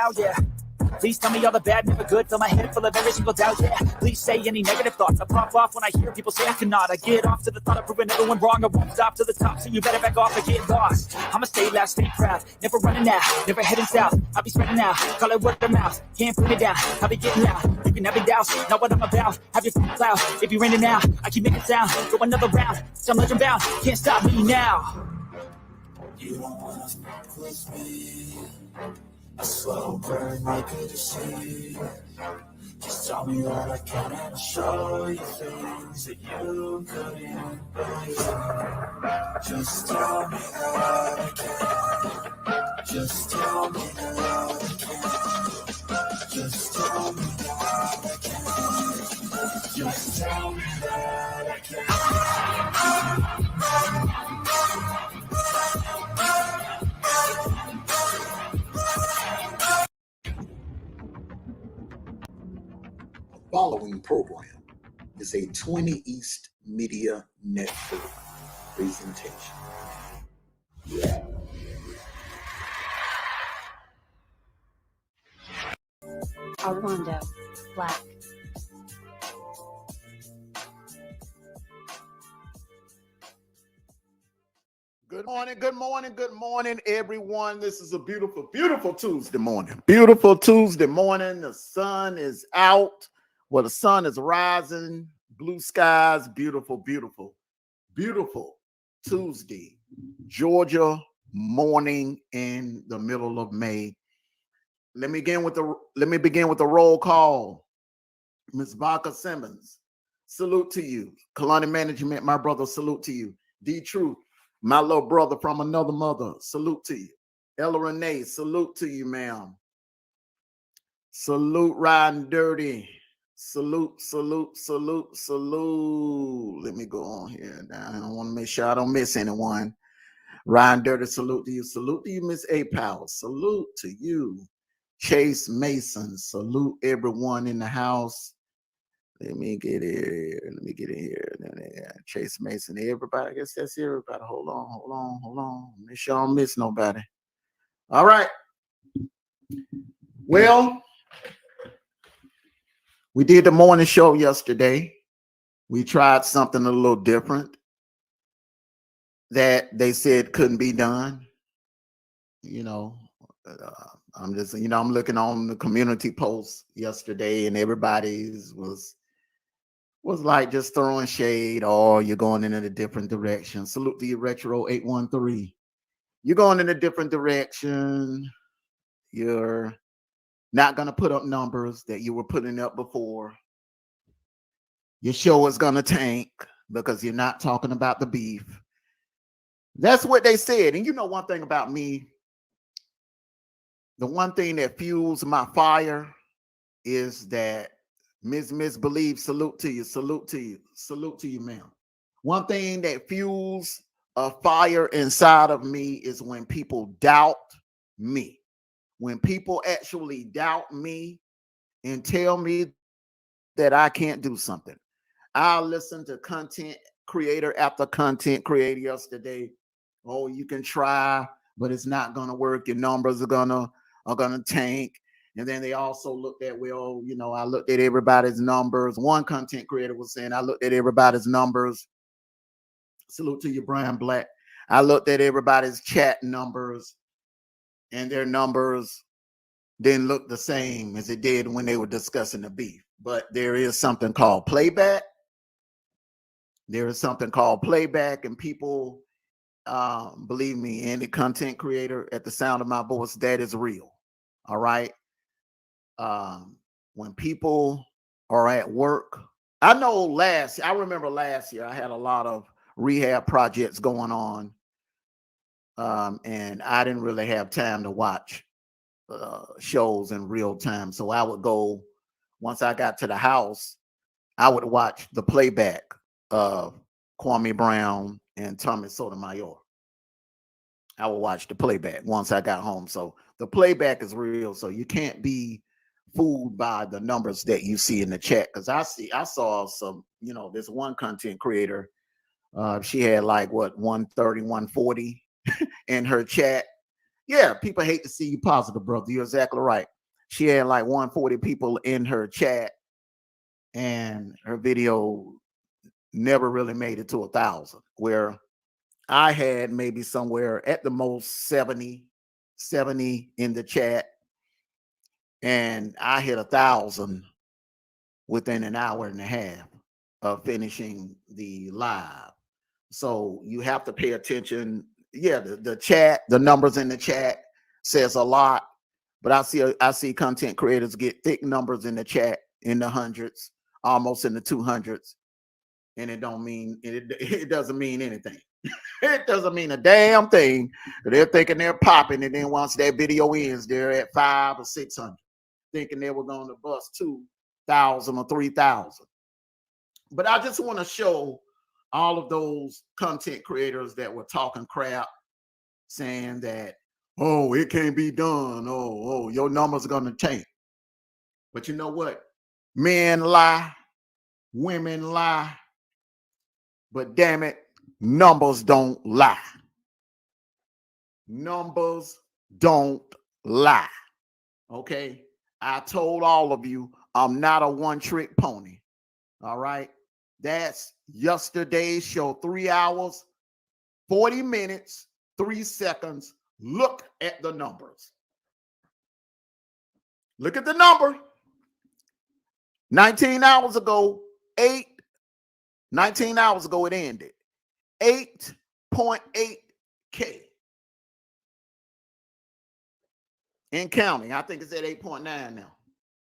out, yeah. Please tell me all the bad, never good. Fill my head full of every single doubt, yeah. Please say any negative thoughts. I pop off when I hear people say I cannot. I get off to the thought of proving everyone wrong. I won't stop to the top, so you better back off and get lost. I'ma stay loud, stay proud, never running out, never heading south. I'll be spreading out, call it word of mouth. Can't put it down, I'll be getting loud. You can have it douse, not what I'm about. Have your feet cloud, if you're in and out. I keep making sound, go another round. Some legend bound, can't stop me now. You don't wanna fuck with me. A slow burn like a disease. Just tell me that I can and I'll show you things that you couldn't believe. Just tell me that I can. Just tell me that I can. Just tell me that I can. Just tell me that I can. Following program is a 20 East Media Network presentation. Armando Black. Good morning, good morning, good morning, everyone. This is a beautiful, beautiful Tuesday morning. Beautiful Tuesday morning. The sun is out. Well, the sun is rising. Blue skies. Beautiful, beautiful, beautiful Tuesday, Georgia morning in the middle of May. Let me begin with the roll call. Ms. Baca Simmons, salute to you. Kalani Management, my brother, salute to you. D Truth, my little brother from another mother, salute to you. Ella Renee, salute to you, ma'am. Salute Riding Dirty. Salute, salute, salute, salute. Let me go on here. Now, I want to make sure I don't miss anyone. Riding Dirty, salute to you. Salute to you, Miss A Powell. Salute to you. Chase Mason, salute everyone in the house. Let me get here. Let me get in here. Chase Mason, everybody. I guess that's everybody. Hold on. Make sure I don't miss nobody. All right. Well, we did the morning show yesterday. We tried something a little different that they said couldn't be done. You know, I'm just, I'm looking on the community posts yesterday, and everybody's was like just throwing shade, or you're going in a different direction. Salute to you, Retro 813. You're going in a different direction. You're not going to put up numbers that you were putting up before. Your show is going to tank because you're not talking about the beef. That's what they said. And you know one thing about me, the one thing that fuels my fire is that Ms. Believe, salute to you, ma'am. One thing that fuels a fire inside of me is when people doubt me. When people actually doubt me and tell me that I can't do something. I'll listen to content creator after content creator yesterday. Oh, you can try, but it's not gonna work. Your numbers are gonna tank. And then they also looked at, well, I looked at everybody's numbers. One content creator was saying, I looked at everybody's numbers. Salute to you, Brian Black. I looked at everybody's chat numbers, and their numbers didn't look the same as it did when they were discussing the beef. But there is something called playback. There is something called playback, and people, believe me, any content creator at the sound of my voice, that is real. All right. When people are at work, I remember last year I had a lot of rehab projects going on, and I didn't really have time to watch shows in real time. So I would go, once I got to the house, I would watch the playback of Kwame Brown and Tommy Sotomayor. I would watch the playback once I got home. So the playback is real. So you can't be fooled by the numbers that you see in the chat. Because I saw some, this one content creator, she had like 130, 140 in her chat. Yeah, people hate to see you positive, brother. You're exactly right. she had like 140 people in her chat, and her video never really made it to 1,000, where I had maybe somewhere at the most 70 in the chat, and I hit 1,000 within an hour and a half of finishing the live. So you have to pay attention. Yeah, the chat, the numbers in the chat says a lot, but I see content creators get thick numbers in the chat in the hundreds, almost in the 200s, and it doesn't mean anything. It doesn't mean a damn thing. They're thinking they're popping, and then once that video ends, they're at 500 or 600, thinking they were going to bust 2,000 or 3,000. But I just want to show all of those content creators that were talking crap, saying that, oh, it can't be done. Oh, your numbers are going to tank. But you know what? Men lie, women lie, but damn it, numbers don't lie. Numbers don't lie. Okay? I told all of you, I'm not a one-trick pony. All right? That's yesterday's show, 3 hours, 40 minutes, 3 seconds. Look at the numbers. Look at the number. 19 hours ago, 19 hours ago, it ended. 8.8K. In counting. I think it's at 8.9 now.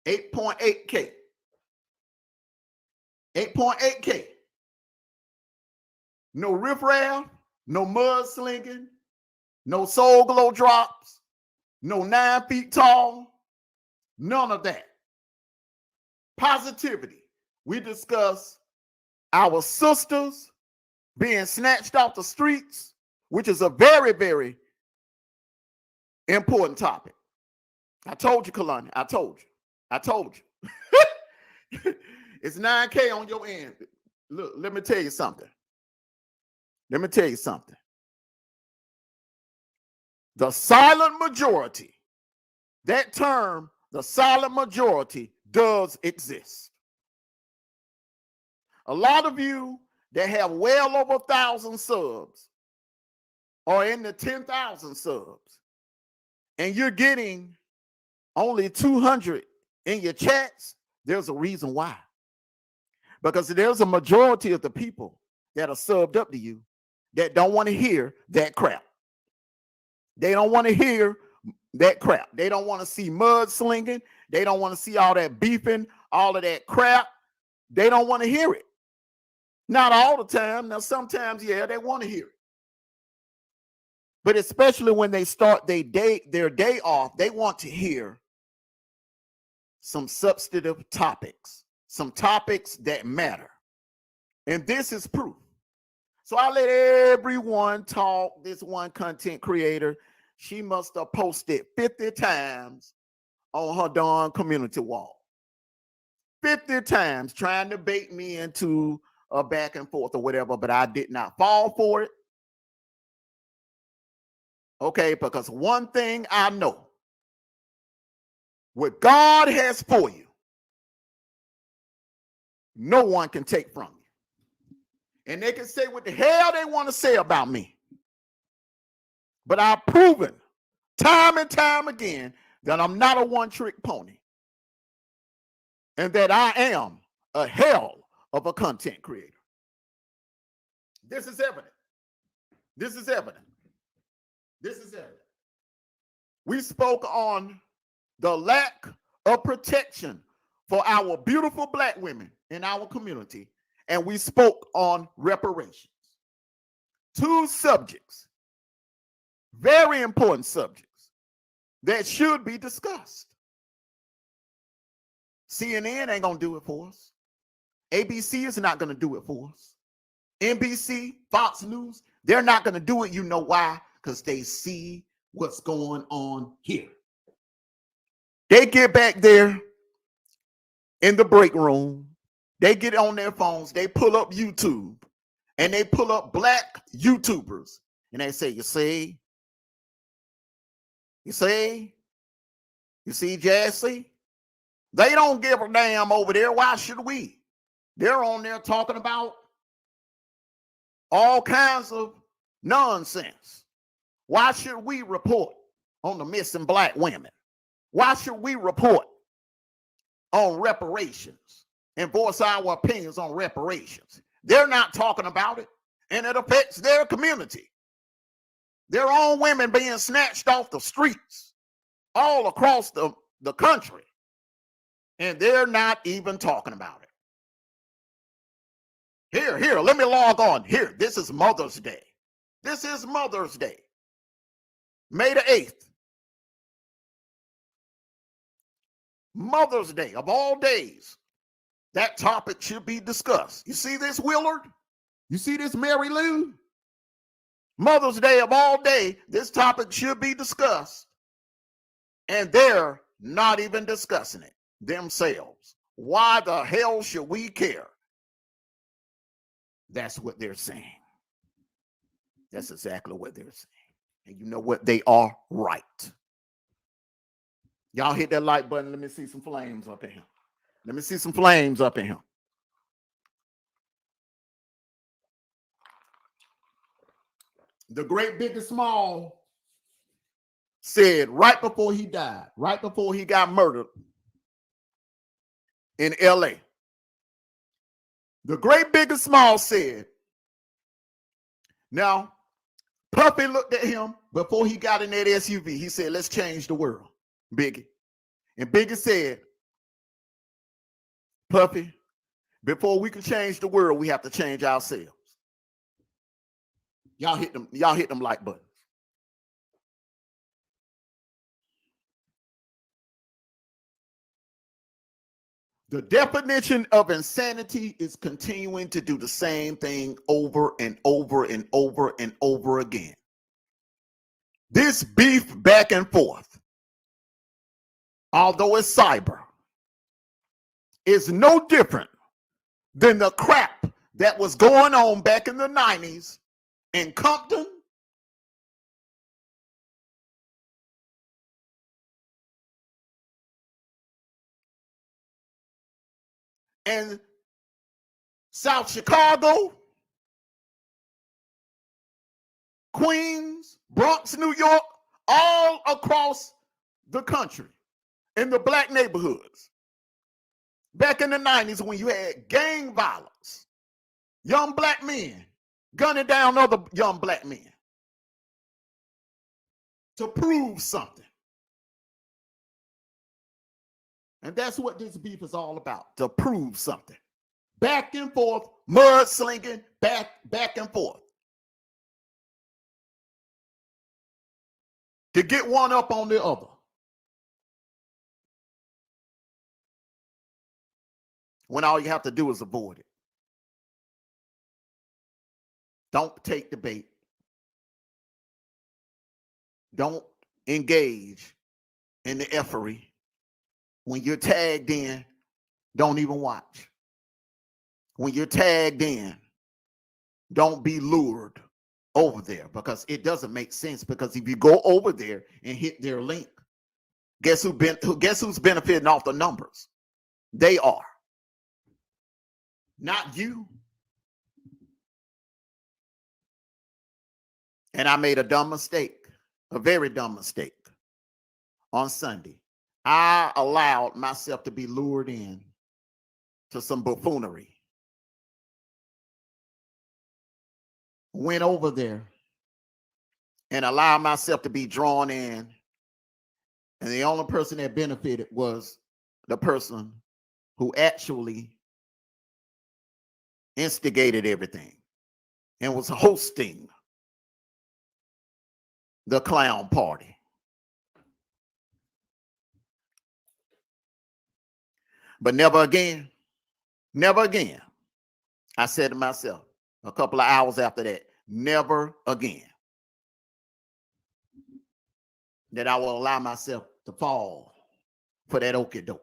8.8K. 8.8K. No riffraff, no mudslinging, no soul glow drops, no 9 feet tall, none of that. Positivity. We discuss our sisters being snatched off the streets, which is a very, very important topic. I told you, Kalani. I told you. It's 9K on your end. Look, let me tell you something. The silent majority, that term, the silent majority, does exist. A lot of you that have well over 1,000 subs are in the 10,000 subs, and you're getting only 200 in your chats. There's a reason why. Because there's a majority of the people that are subbed up to you that don't want to hear that crap. They don't want to hear that crap. They don't want to see mudslinging. They don't want to see all that beefing, all of that crap. They don't want to hear it. Not all the time. Now, sometimes, yeah, they want to hear it. But especially when they start their day off, they want to hear some substantive topics, some topics that matter. And this is proof. So I let everyone talk. This one content creator, she must have posted 50 times on her darn community wall. 50 times trying to bait me into a back and forth or whatever, but I did not fall for it. Okay, because one thing I know, what God has for you, no one can take from you. And they can say what the hell they want to say about me. But I've proven time and time again that I'm not a one-trick pony. And that I am a hell of a content creator. This is evident. This is evident. This is evident. We spoke on the lack of protection for our beautiful Black women in our community, and we spoke on reparations. 2 subjects, very important subjects that should be discussed. CNN ain't gonna do it for us. ABC is not gonna do it for us. NBC, Fox News, they're not gonna do it. You know why? Because they see what's going on here. They get back there in the break room, they get on their phones, they pull up YouTube, and they pull up Black YouTubers, and they say, you see, You see, Jesse? They don't give a damn over there. Why should we? They're on there talking about all kinds of nonsense. Why should we report on the missing black women? Why should we report on reparations and voice our opinions on reparations? They're not talking about it, and it affects their community. Their own women being snatched off the streets all across the country, and they're not even talking about it. Here, let me log on. Here, this is Mother's Day. This is Mother's Day. May the 8th. Mother's Day, of all days, that topic should be discussed. You see this, Willard? You see this, Mary Lou? Mother's Day of all day, this topic should be discussed. And they're not even discussing it themselves. Why the hell should we care? That's what they're saying. That's exactly what they're saying. And you know what? They are right. Y'all hit that like button. Let me see some flames up in here. Let me see some flames up in here. The great big and small said right before he died, right before he got murdered in LA, the great big and small said, now, Puffy looked at him before he got in that SUV. He said, let's change the world, Biggie. And Biggie said, Puffy, before we can change the world, we have to change ourselves. Y'all hit them like buttons. The definition of insanity is continuing to do the same thing over and over and over and over again. This beef back and forth, although it's cyber, is no different than the crap that was going on back in the 90s in Compton, and South Chicago, Queens, Bronx, New York, all across the country in the black neighborhoods. Back in the 90s when you had gang violence, young black men gunning down other young black men to prove something. And that's what this beef is all about, to prove something. Back and forth, mud slinging, back and forth. To get one up on the other. When all you have to do is avoid it. Don't take the bait. Don't engage in the effery. When you're tagged in, don't even watch. When you're tagged in, don't be lured over there, because it doesn't make sense. Because if you go over there and hit their link, guess who's benefiting off the numbers? They are. Not you. And I made a dumb mistake, a very dumb mistake on Sunday. I allowed myself to be lured in to some buffoonery. Went over there and allowed myself to be drawn in. And the only person that benefited was the person who actually instigated everything and was hosting the clown party. But never again, I said to myself a couple of hours after that, never again that I will allow myself to fall for that okie doke.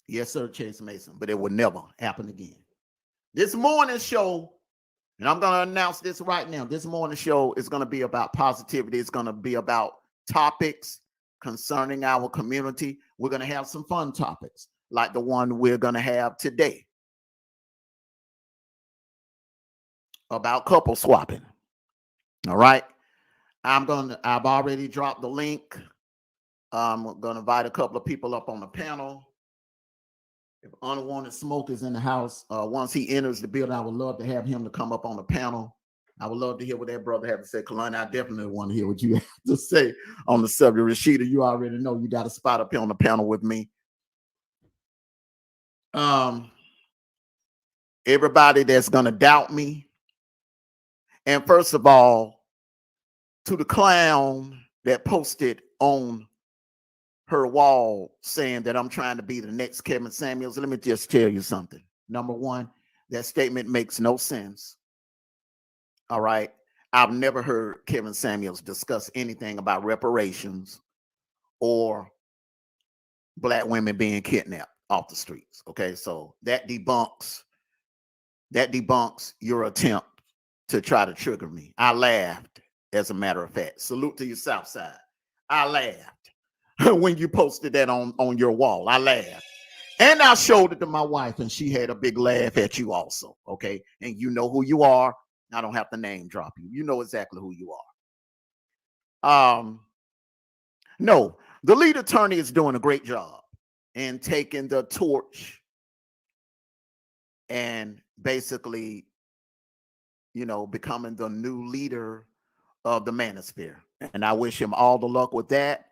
Yes, sir, Chase Mason, but it will never happen again. This morning's show, and I'm going to announce this right now, this morning's show is going to be about positivity. It's going to be about topics concerning our community. We're going to have some fun topics like the one we're going to have today about couple swapping. All right. I've already dropped the link. I'm going to invite a couple of people up on the panel. If unwanted smoke is in the house, once he enters the building, I would love to have him to come up on the panel. I would love to hear what that brother had to say. Kalani, I definitely want to hear what you have to say on the subject. Rashida, you already know you got a spot up here on the panel with me. Everybody that's going to doubt me. And first of all, to the clown that posted on her wall saying that I'm trying to be the next Kevin Samuels, let me just tell you something. Number one, that statement makes no sense. All right. I've never heard Kevin Samuels discuss anything about reparations or black women being kidnapped off the streets. Okay. So that debunks your attempt to try to trigger me. I laughed, as a matter of fact. Salute to your South Side. I laughed when you posted that on your wall. I laughed. And I showed it to my wife, and she had a big laugh at you also. Okay. And you know who you are. I don't have to name drop you. You know exactly who you are. No, the lead attorney is doing a great job in taking the torch and basically, becoming the new leader of the manosphere. And I wish him all the luck with that.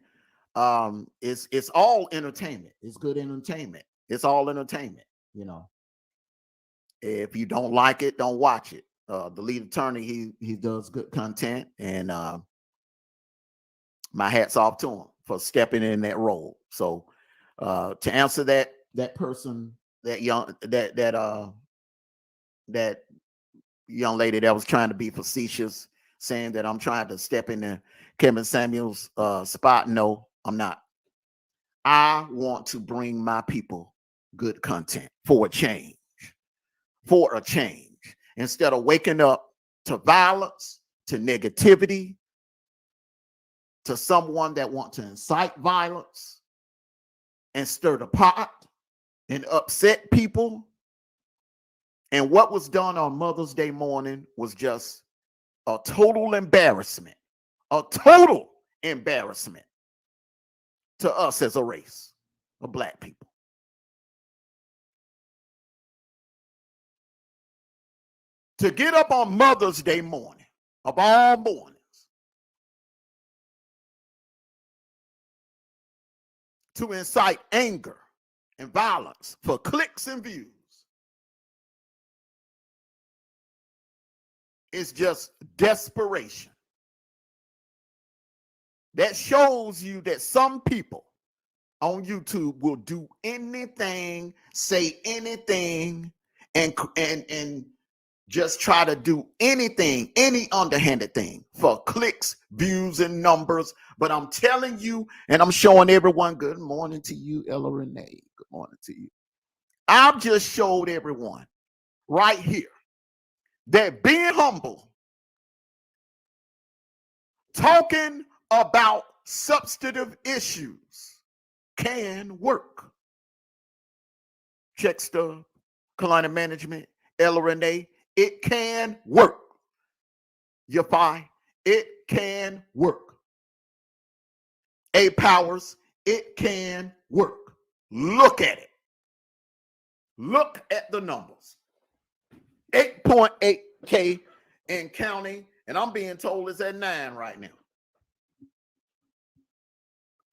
It's all entertainment. It's good entertainment. It's all entertainment. If you don't like it, don't watch it. The lead attorney, he does good content, and my hat's off to him for stepping in that role. So to answer that person, that young lady that was trying to be facetious, saying that I'm trying to step in Kevin Samuels' spot, no, I'm not. I want to bring my people good content for a change. Instead of waking up to violence, to negativity, to someone that wants to incite violence and stir the pot and upset people. And what was done on Mother's Day morning was just a total embarrassment to us as a race of black people. To get up on Mother's Day morning, of all mornings, to incite anger and violence for clicks and views, is just desperation. That shows you that some people on YouTube will do anything, say anything, and just try to do anything, any underhanded thing for clicks, views, and numbers. But I'm telling you, and I'm showing everyone, good morning to you, Ella Renee. Good morning to you. I've just showed everyone right here that being humble, talking about substantive issues can work. Check stuff, Kalani Management, Ella Renee, it can work. Yafi, it can work. A Powers, it can work. Look at it. Look at the numbers. 8.8K in counting, and I'm being told it's at 9 right now.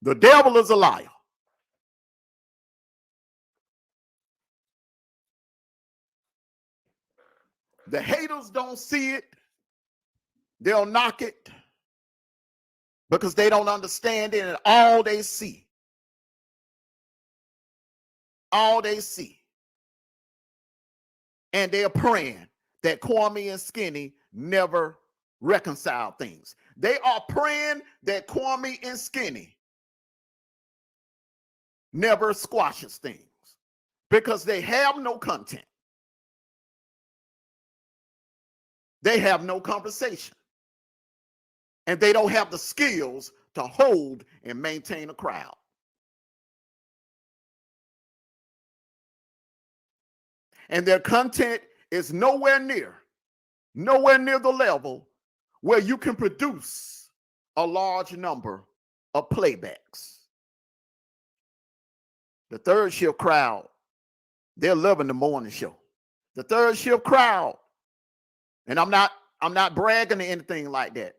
The devil is a liar. The haters don't see it. They'll knock it because they don't understand it, and all they see, and they're praying that Kwame and Skinny never reconcile things. They are praying that Kwame and Skinny never squashes things because they have no content. They have no conversation. And they don't have the skills to hold and maintain a crowd. And their content is nowhere near the level where you can produce a large number of playbacks. The third shift crowd, they're loving the morning show. The third shift crowd, and I'm not bragging or anything like that.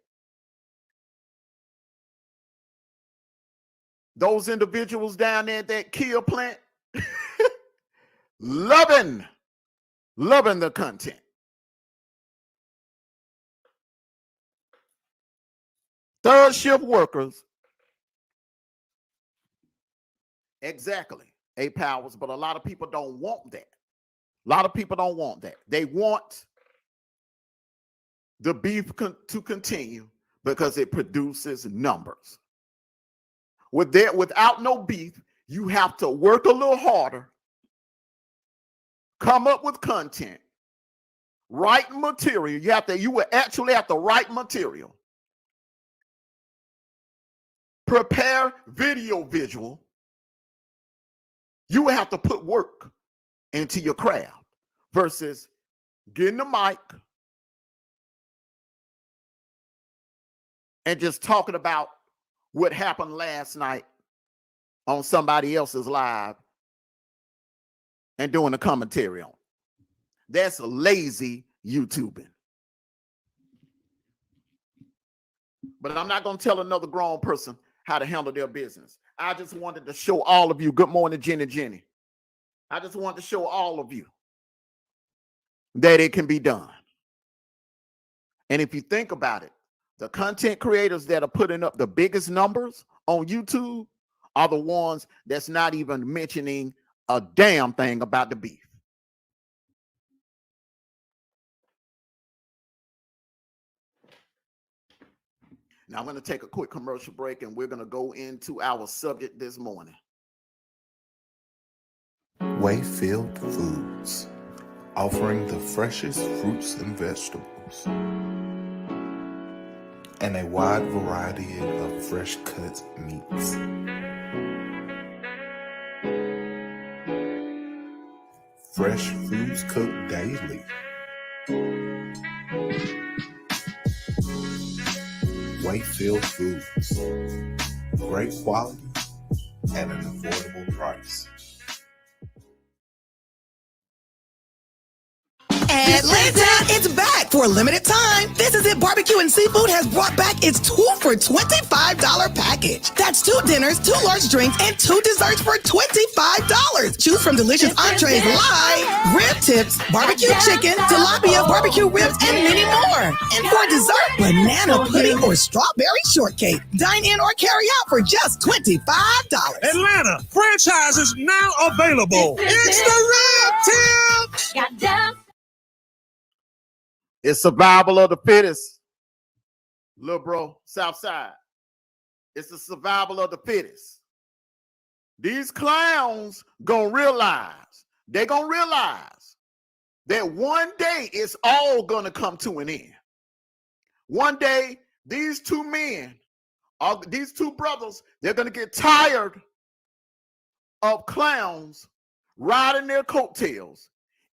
Those individuals down there at that Kia plant, loving the content. Third shift workers, exactly, 8 powers, but a lot of people don't want that. A lot of people don't want that. They want the beef to continue because it produces numbers. Without no beef, you have to work a little harder, come up with content, write material. You will actually have to write material, prepare visual. You will have to put work into your craft versus getting the mic and just talking about what happened last night on somebody else's live and doing a commentary on it. That's lazy YouTubing. But I'm not going to tell another grown person how to handle their business. I just wanted to show all of you. Good morning, Jenny. I just wanted to show all of you that it can be done. And if you think about it, the content creators that are putting up the biggest numbers on YouTube are the ones that's not even mentioning a damn thing about the beef. Now I'm going to take a quick commercial break and we're going to go into our subject this morning. Wayfield Foods, offering the freshest fruits and vegetables and a wide variety of fresh cut meats. Fresh foods cooked daily. Wayfield Foods, great quality at an affordable price. Atlanta, it's back for a limited time. This Is It Barbecue and Seafood has brought back its 2 for $25 package. That's 2 dinners, 2 large drinks, and 2 desserts for $25. Choose from delicious entrees like rib tips, barbecue chicken, tilapia, barbecue ribs, and many more. And for dessert, banana pudding or strawberry shortcake. Dine in or carry out for just $25. Atlanta, franchises now available. It's the rib tip. Goddamn. It's survival of the fittest. Little bro, South Side. It's the survival of the fittest. These clowns they're gonna realize that one day it's all gonna come to an end. One day, these two brothers, they're gonna get tired of clowns riding their coattails,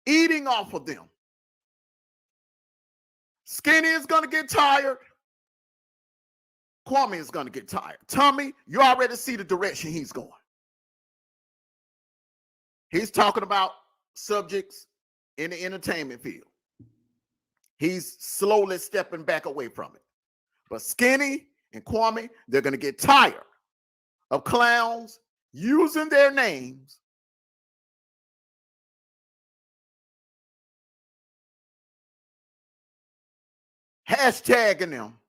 eating off of them. Skinny is going to get tired. Kwame is going to get tired. Tommy, you already see the direction he's going. He's talking about subjects in the entertainment field. He's slowly stepping back away from it. But Skinny and Kwame, they're going to get tired of clowns using their names hashtagging them,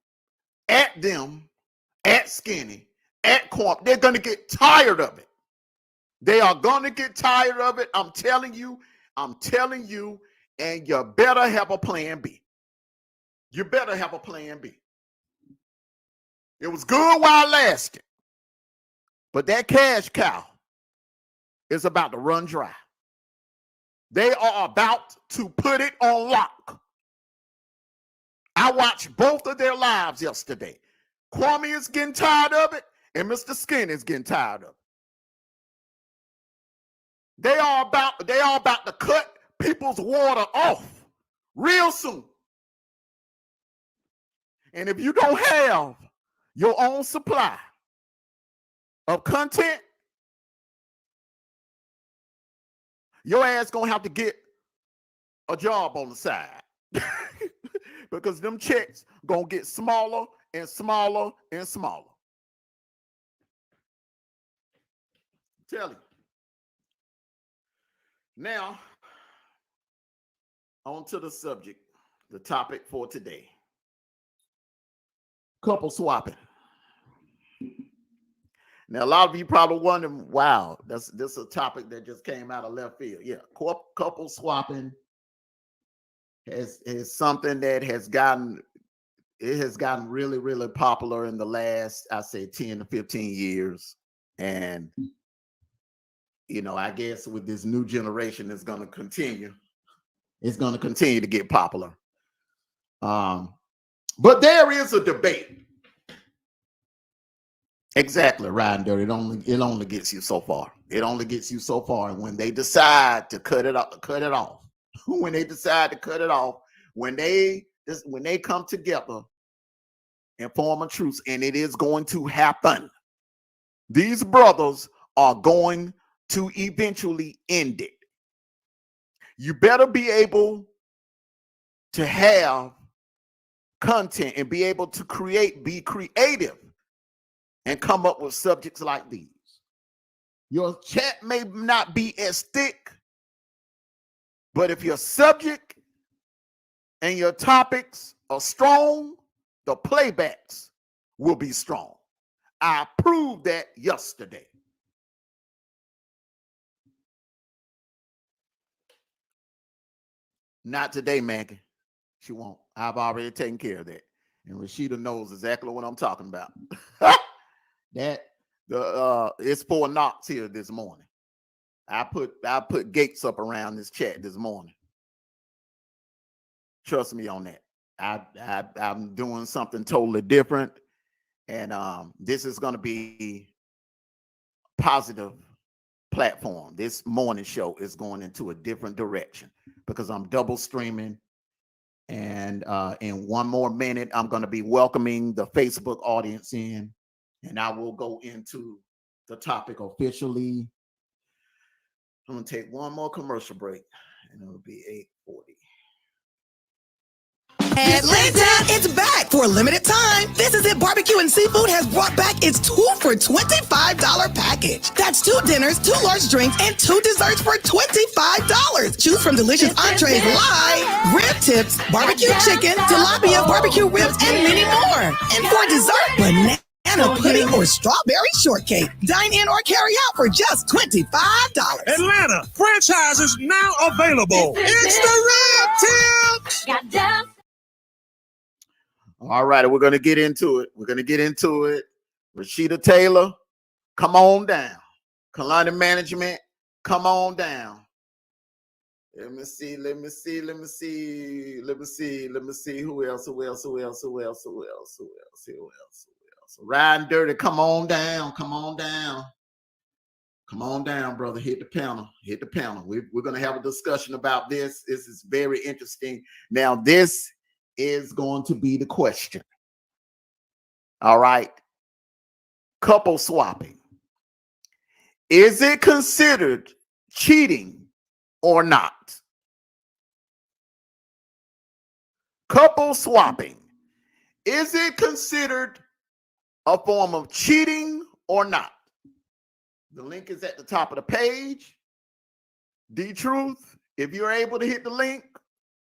at Skinny, at Kwame. They're going to get tired of it. They are going to get tired of it. I'm telling you, and you better have a plan B. You better have a plan B. It was good while it lasted, but that cash cow is about to run dry. They are about to put it on lock. I watched both of their lives yesterday. Kwame is getting tired of it, and Mr. Skin is getting tired of it. They are about to cut people's water off real soon. And if you don't have your own supply of content, your ass gonna have to get a job on the side. Because them checks gonna get smaller and smaller and smaller. Tell you. Now, on to the subject, the topic for today. Couple swapping. Now, a lot of you probably wondering, wow, this is a topic that just came out of left field. Yeah, couple swapping is something that has gotten really, really popular in the last, I say, 10 to 15 years. And, you know, I guess with this new generation, it's going to continue. It's going to continue to get popular. But there is a debate. Exactly, Ryan Dirty. It only gets you so far. It only gets you so far. And when they decide to cut it off, when they decide to cut it off, when they come together and form a truce, and it is going to happen. These brothers are going to eventually end it. You better be able to have content and be able to be creative and come up with subjects like these. Your chat may not be as thick, but if your subject and your topics are strong, the playbacks will be strong. I proved that yesterday. Not today, Maggie. She won't. I've already taken care of that. And Rashida knows exactly what I'm talking about. It's 4 knocks here this morning. I put gates up around this chat this morning. Trust me on that. I'm doing something totally different, and this is going to be a positive platform. This morning show is going into a different direction because I'm double streaming, and in one more minute, I'm going to be welcoming the Facebook audience in, and I will go into the topic officially. I'm going to take one more commercial break, and it'll be 8:40. Atlanta, it's back for a limited time. This Is It Barbecue and Seafood has brought back its 2 for $25 package. That's 2 dinners, 2 large drinks, and 2 desserts for $25. Choose from delicious entrees like rib tips, barbecue chicken, tilapia, barbecue ribs, and many more. And for dessert, banana pudding or strawberry shortcake. Dine in or carry out for just $25. Atlanta, franchises now available. It's the Red Tip. All right, we're going to get into it. Rashida Taylor, come on down. Kalani Management, come on down. Let me see. Who else? Ryan Dirty, come on down. Come on down, brother. Hit the panel. We're going to have a discussion about this. This is very interesting. Now, this is going to be the question. All right. Couple swapping. Is it considered cheating or not? Couple swapping. Is it considered a form of cheating or not? The link is at the top of the page. Truth, if you're able to hit the link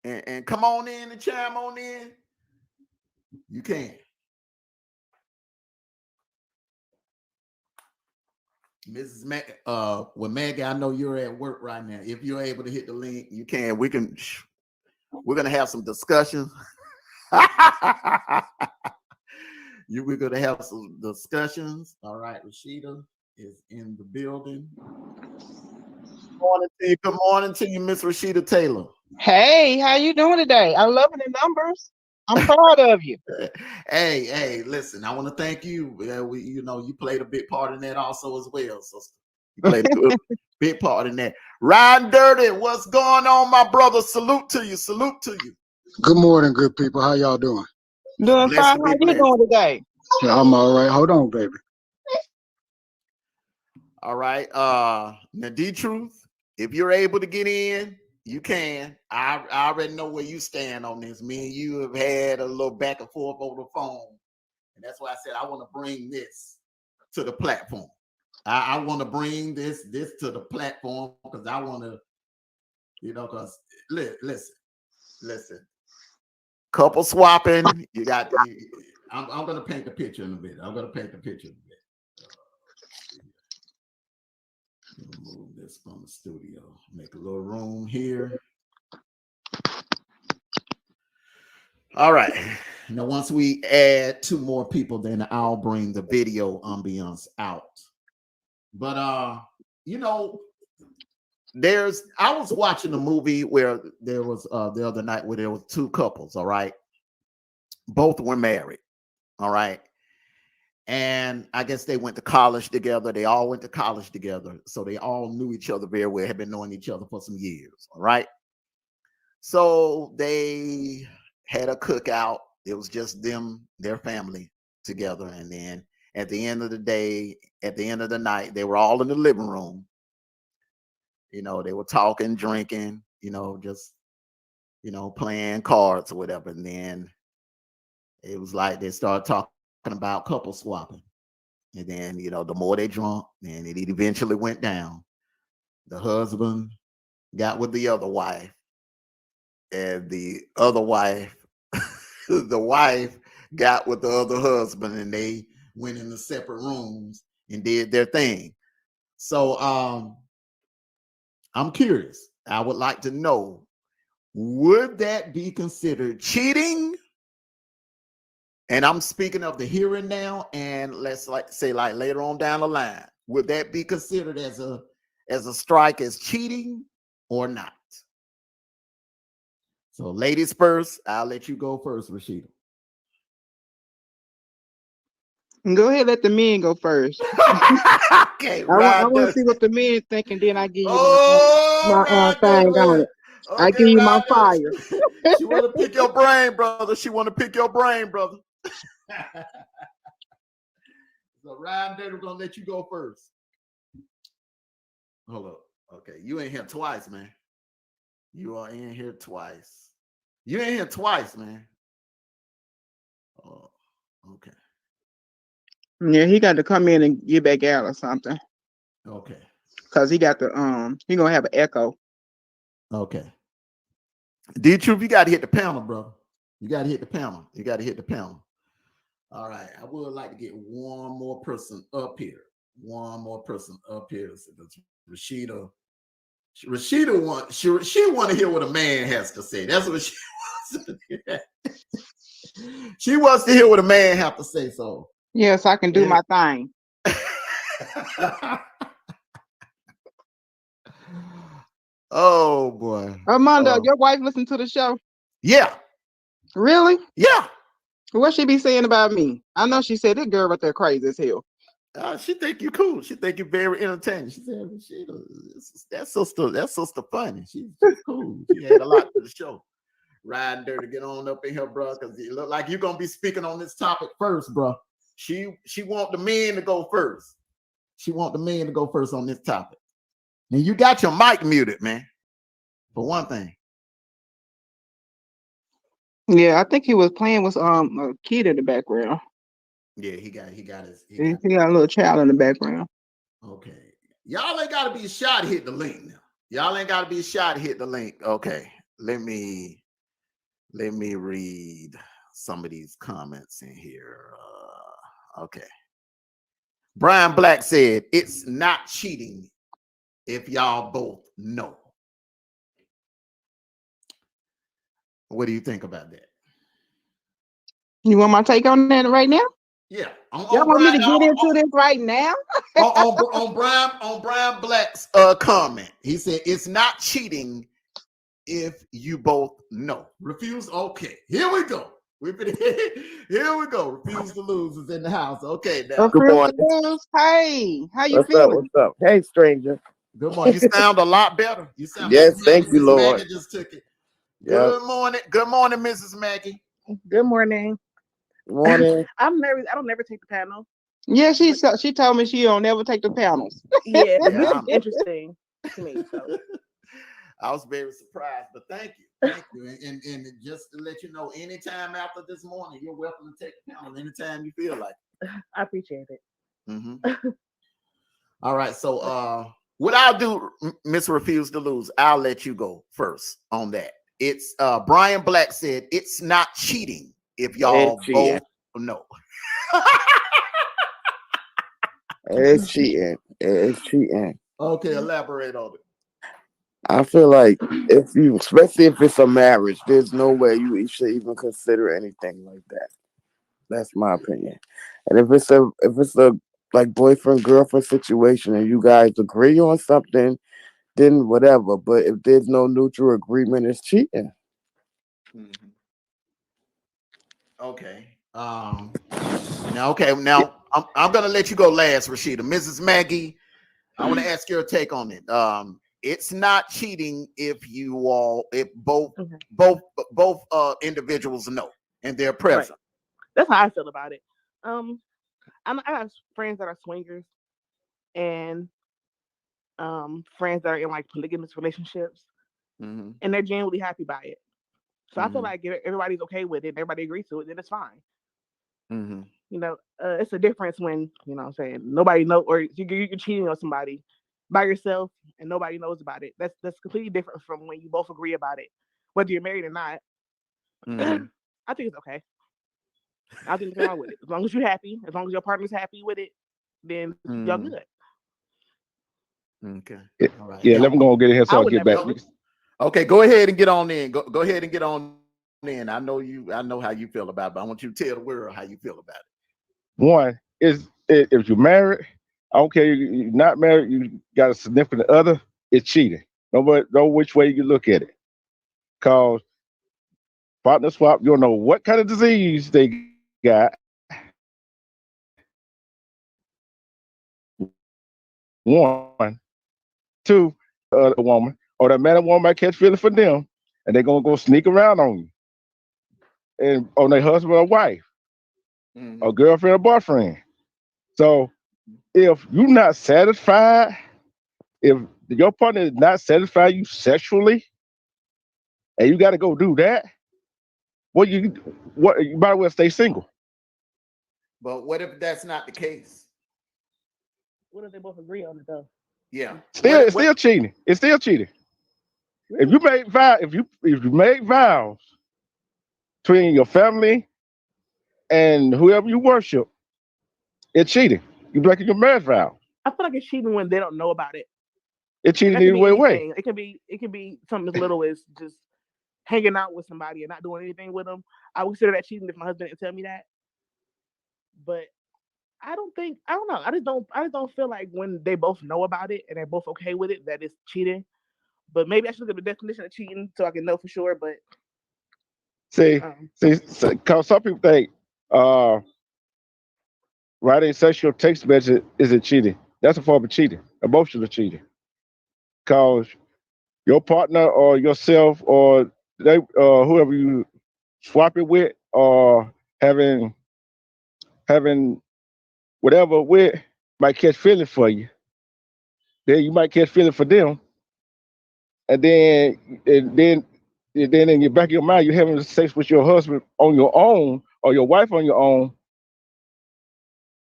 and come on in and chime on in, you can. Mrs. Maggie, I know you're at work right now. If you're able to hit the link, you can. We're gonna have some discussions. We're gonna have some discussions. All right, Rashida is in the building. Good morning to you, Miss Rashida Taylor. Hey, how you doing today? I'm loving the numbers. I'm proud of you. Hey, listen, I want to thank you. You played a big part in that also as well. So you played a big part in that. Ryan Dirty, what's going on, my brother? Salute to you. Salute to you. Good morning, good people. How y'all doing? Doing Blessed fine. to How be you blessed. doing today? Yeah, I'm all right. Hold on, baby. All right. Now, D-Truth, if you're able to get in, you can. I already know where you stand on this. Me and you have had a little back and forth over the phone. And that's why I said I want to bring this to the platform. I want to bring this to the platform because I want to, because listen. Couple swapping. You got. I'm going to paint the picture in a bit. Move this from the studio. Make a little room here. All right. Now, once we add 2 more people, then I'll bring the video ambiance out. But I was watching a movie where there was the other night where there was 2 couples. All right. Both were married. All right. And I guess they went to college together. They all went to college together. So they all knew each other very well, had been knowing each other for some years. All right. So they had a cookout. It was just them, their family together. And then at the end of the day, at the end of the night, they were all in the living room. They were talking, drinking, just, playing cards or whatever. And then it was like they started talking about couple swapping. And then, the more they drunk, and it eventually went down. The husband got with the other wife, and the other wife, the wife got with the other husband, and they went into separate rooms and did their thing. So I'm curious. I would like to know, would that be considered cheating? And I'm speaking of the here and now, and let's say later on down the line, would that be considered as a strike, as cheating or not? So ladies first, I'll let you go first, Rashida. Go ahead, let the men go first. Okay, I want to see what the men think, and then I give you my thing on it. Okay, I give you my fire. She want to pick your brain, brother. So Ryan Dirty, we're gonna let you go first. Hold up. Okay, you in here twice, man. You are in here twice. You in here twice, man. Oh, okay. Yeah, he got to come in and get back out or something. Okay. Cause he got the he gonna have an echo. Okay. D-Truth, you got to hit the panel, brother. You got to hit the panel. All right. I would like to get one more person up here. So Rashida want she want to hear what a man has to say. That's what she wants to hear. She wants to hear what a man have to say. So yes, I can do my thing. Oh boy. Armando, your wife listen to the show? Yeah. Really? Yeah. What she be saying about me? I know she said that girl right there crazy as hell. She think you cool. She think you very entertaining. She said, that's sister funny. She's cool. She had a lot to the show. Riding Dirty, get on up in here, bro, because it look like you're gonna be speaking on this topic first, bro. She want the men to go first. She want the men to go first on this topic. And you got your mic muted, man. For one thing. Yeah, I think he was playing with a kid in the background. Yeah, he got a little child in the background. Okay. Y'all ain't gotta be shy to hit the link now. Okay. Let me read some of these comments in here. Okay. Brian Black said, it's not cheating if y'all both know. What do you think about that? You want my take on that right now? Yeah. Y'all want me to get into this right now? on Brian Black's comment. He said, it's not cheating if you both know. Refuse? Okay. Here we go. Here we go. Refuse to lose is in the house. Okay, now. Good morning. Hey, how you What's feeling? up? What's up? Hey, stranger. Good morning. You sound a lot better. You sound. Yes, Mrs. thank Maggie, you, Miss Lord. Maggie just took it. Yep. Good morning. Good morning, Mrs. Maggie. Good morning. Morning. I'm nervous. I don't never take the panel. Yeah, she told me she don't never take the panels. Yeah, Yeah, this is interesting to me. So I was very surprised, but thank you. Thank you. And just to let you know, anytime after this morning, you're welcome to take the panel anytime you feel like it. I appreciate it. All right. So what I'll do, Miss Refuse to Lose, I'll let you go first on that. It's Brian Black said it's not cheating if y'all both know. It's cheating. It's cheating. Okay, elaborate on it. I feel like especially if it's a marriage, there's no way you should even consider anything like that. That's my opinion. And if it's a like boyfriend girlfriend situation and you guys agree on something, then whatever. But if there's no neutral agreement, it's cheating. Okay. Now I'm gonna let you go last, Rashida. Mrs. Maggie, I want to ask your take on it. It's not cheating if both individuals know and they're present. Right. That's how I feel about it. I have friends that are swingers and friends that are in like polygamous relationships, and they're genuinely happy by it. So I feel like if everybody's okay with it, everybody agrees to it, then it's fine. You know, it's a difference when, you know what I'm saying, nobody knows, or you're cheating on somebody by yourself and nobody knows about it. That's completely different from when you both agree about it, whether you're married or not. I think it's okay. I think nothing wrong with it. As long as you're happy, as long as your partner's happy with it, then y'all good. Okay. All right. Yeah, let me go and get in here so I get back. Okay, go ahead and get on in. Go ahead and get on in. I know how you feel about it, but I want you to tell the world how you feel about it. One is if you're married, I don't care. You're not married. You got a significant other. It's cheating. No which way you look at it. Cause partner swap, you don't know what kind of disease they got. One, two, a woman or that man and woman might catch feelings for them, and they're gonna go sneak around on you, and on their husband or wife, or girlfriend or boyfriend. So if you're not satisfied, if your partner is not satisfying you sexually, and you got to go do that, you might as well stay single. But what if that's not the case? What if they both agree on it though? Yeah. It's still cheating. It's still cheating. Really? If you make vows between your family and whoever you worship, it's cheating. You're breaking your marriage vow. I feel like it's cheating when they don't know about it. It's cheating either way. It can be something as little as just hanging out with somebody and not doing anything with them. I would consider that cheating if my husband didn't tell me that. But I don't know. I just don't feel like when they both know about it and they're both okay with it that it's cheating. But maybe I should look at the definition of cheating so I can know for sure. But because some people think writing sexual text message isn't cheating. That's a form of cheating, emotional cheating. Because your partner or yourself or whoever you swap it with or having whatever with might catch feelings for you. Then you might catch feelings for them. And then in your back of your mind, you're having sex with your husband on your own or your wife on your own.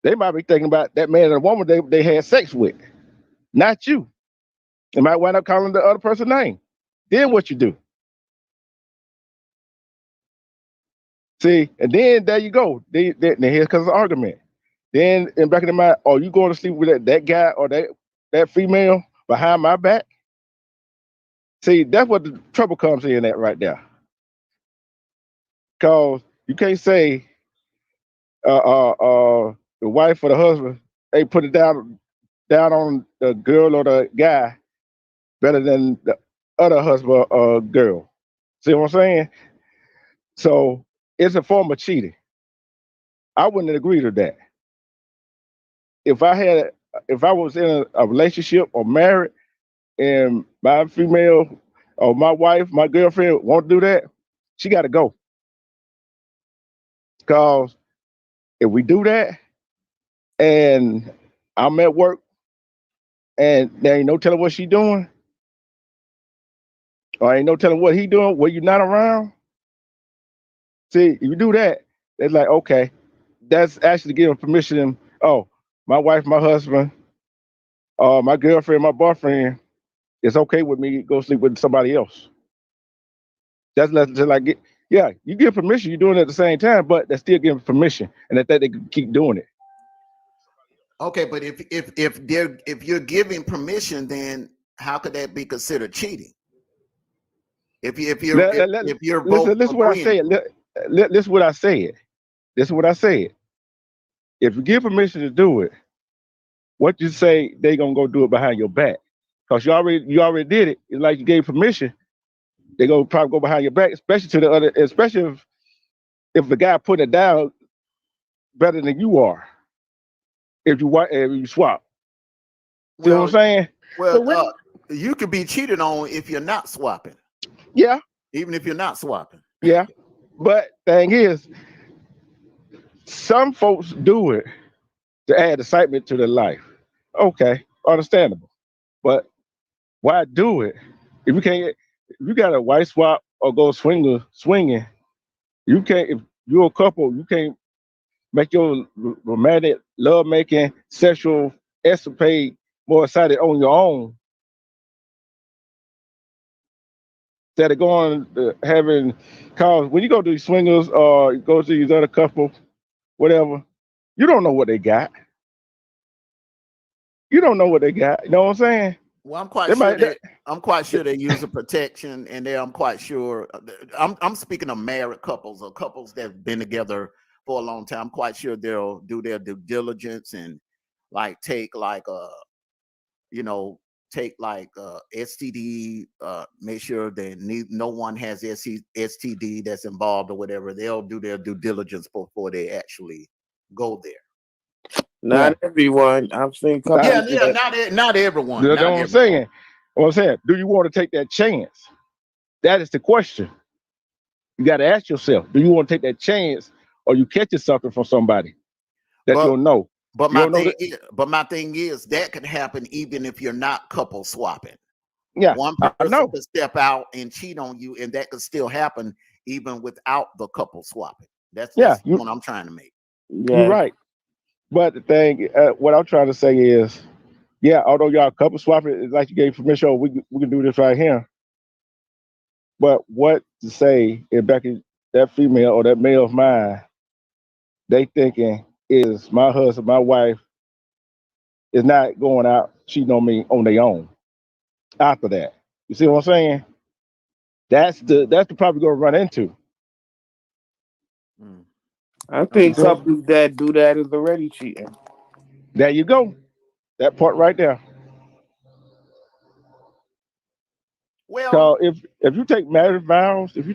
They might be thinking about that man and woman they had sex with, not you. They might wind up calling the other person's name. Then what you do? See, and then there you go. Then here comes the argument. Then in back of the mind, are you going to sleep with that guy or that female behind my back? See, that's what the trouble comes in at right there. Cause you can't say the wife or the husband, hey, put it down on the girl or the guy better than the other husband or girl. See what I'm saying? So it's a form of cheating. I wouldn't agree to that. If I was in a relationship or married, and my female or my wife, my girlfriend won't do that, she got to go. Because if we do that, and I'm at work, and there ain't no telling what she doing, or ain't no telling what he doing when you're not around. See, if you do that, it's like, okay, that's actually giving permission. Oh, my wife, my husband, my girlfriend, my boyfriend, it's okay with me to go sleep with somebody else. That's just like, yeah, you give permission, you're doing it at the same time, but they're still giving permission, and that they can keep doing it. Okay, but if you're giving permission, then how could that be considered cheating? If you're both listen what I agreeing. said. Listen what I said. This is what I said. If you give permission to do it, what you say they gonna go do it behind your back? Because you already did it. It's like you gave permission. They gonna probably go behind your back, especially to the other, especially if the guy put it down better than you are. If you swap. See what I'm saying? Well, you could be cheated on if you're not swapping. Yeah. Even if you're not swapping. Yeah. But thing is, some folks do it to add excitement to their life. Okay, understandable. But why do it? If you got a wife swap or go swinging, you can't. If you're a couple, you can't make your romantic, love making, sexual escapade more excited on your own. Instead of going having, cause when you go to these swingers or you go to these other couple, whatever, you don't know what they got. You don't know what they got. You know what I'm saying? Well, I'm quite sure they use a protection, and I'm quite sure. I'm speaking of married couples or couples that've been together for a long time. I'm quite sure they'll do their due diligence and take STD, make sure that no one has STD that's involved or whatever. They'll do their due diligence before they actually go there. Not everyone. I've seen couples. Not everyone. That's what I'm saying. What I'm saying, do you want to take that chance? That is the question. You got to ask yourself, do you want to take that chance, or you catching something from somebody that you don't know? But my thing is that could happen even if you're not couple swapping. Yeah, one person could step out and cheat on you, and that could still happen even without the couple swapping. That's the point I'm trying to make. You're right. But the thing, what I'm trying to say is, yeah, although y'all couple swapping, it's like you gave permission, we can do this right here. But what to say if back in that female or that male's mind, they thinking is my husband, my wife is not going out cheating on me on their own after that. You see what I'm saying? That's the problem you're gonna run into. I think couples that do that is already cheating. There you go. That part right there. Well, so if you take marriage vows, you're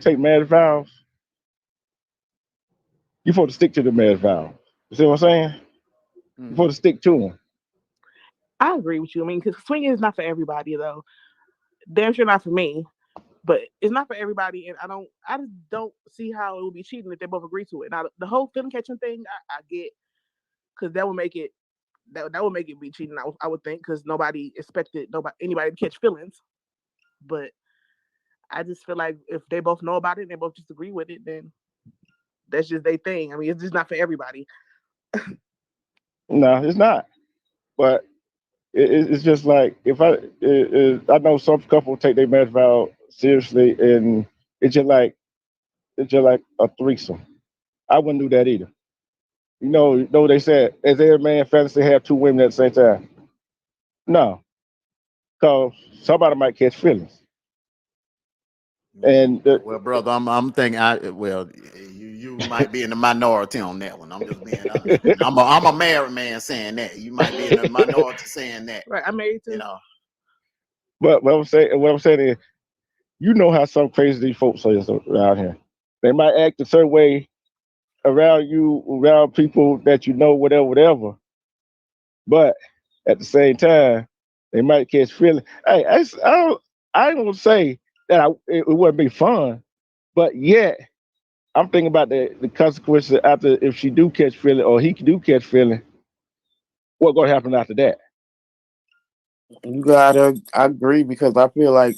supposed to stick to the marriage vows. You see what I'm saying? You're supposed to stick to them. I agree with you. I mean, because swinging is not for everybody, though. Damn sure not for me, but it's not for everybody. And I just don't see how it would be cheating if they both agree to it. Now, the whole film catching thing, I get, because that would make it be cheating. I would think, because nobody expected anybody to catch feelings. But I just feel like if they both know about it and they both just agree with it, then that's just their thing. I mean, it's just not for everybody. No, it's not. But it's just like I know some couples take their marriage vow seriously, and it's just like a threesome. I wouldn't do that either. You know they said, as every man fantasy have two women at the same time. No, because somebody might catch feelings. And well, brother, I'm thinking. You might be in the minority on that one. I'm just being honest. I'm a married man saying that. You might be in the minority saying that. Right, I'm married too. You know. But what I'm saying is, you know how some crazy folks are around here. They might act a certain way around people that you know, whatever. But at the same time, they might catch feeling. Hey, I ain't gonna say that it wouldn't be fun, but yet I'm thinking about the consequences after if she do catch feeling or he do catch feeling. What gonna happen after that? You gotta agree because I feel like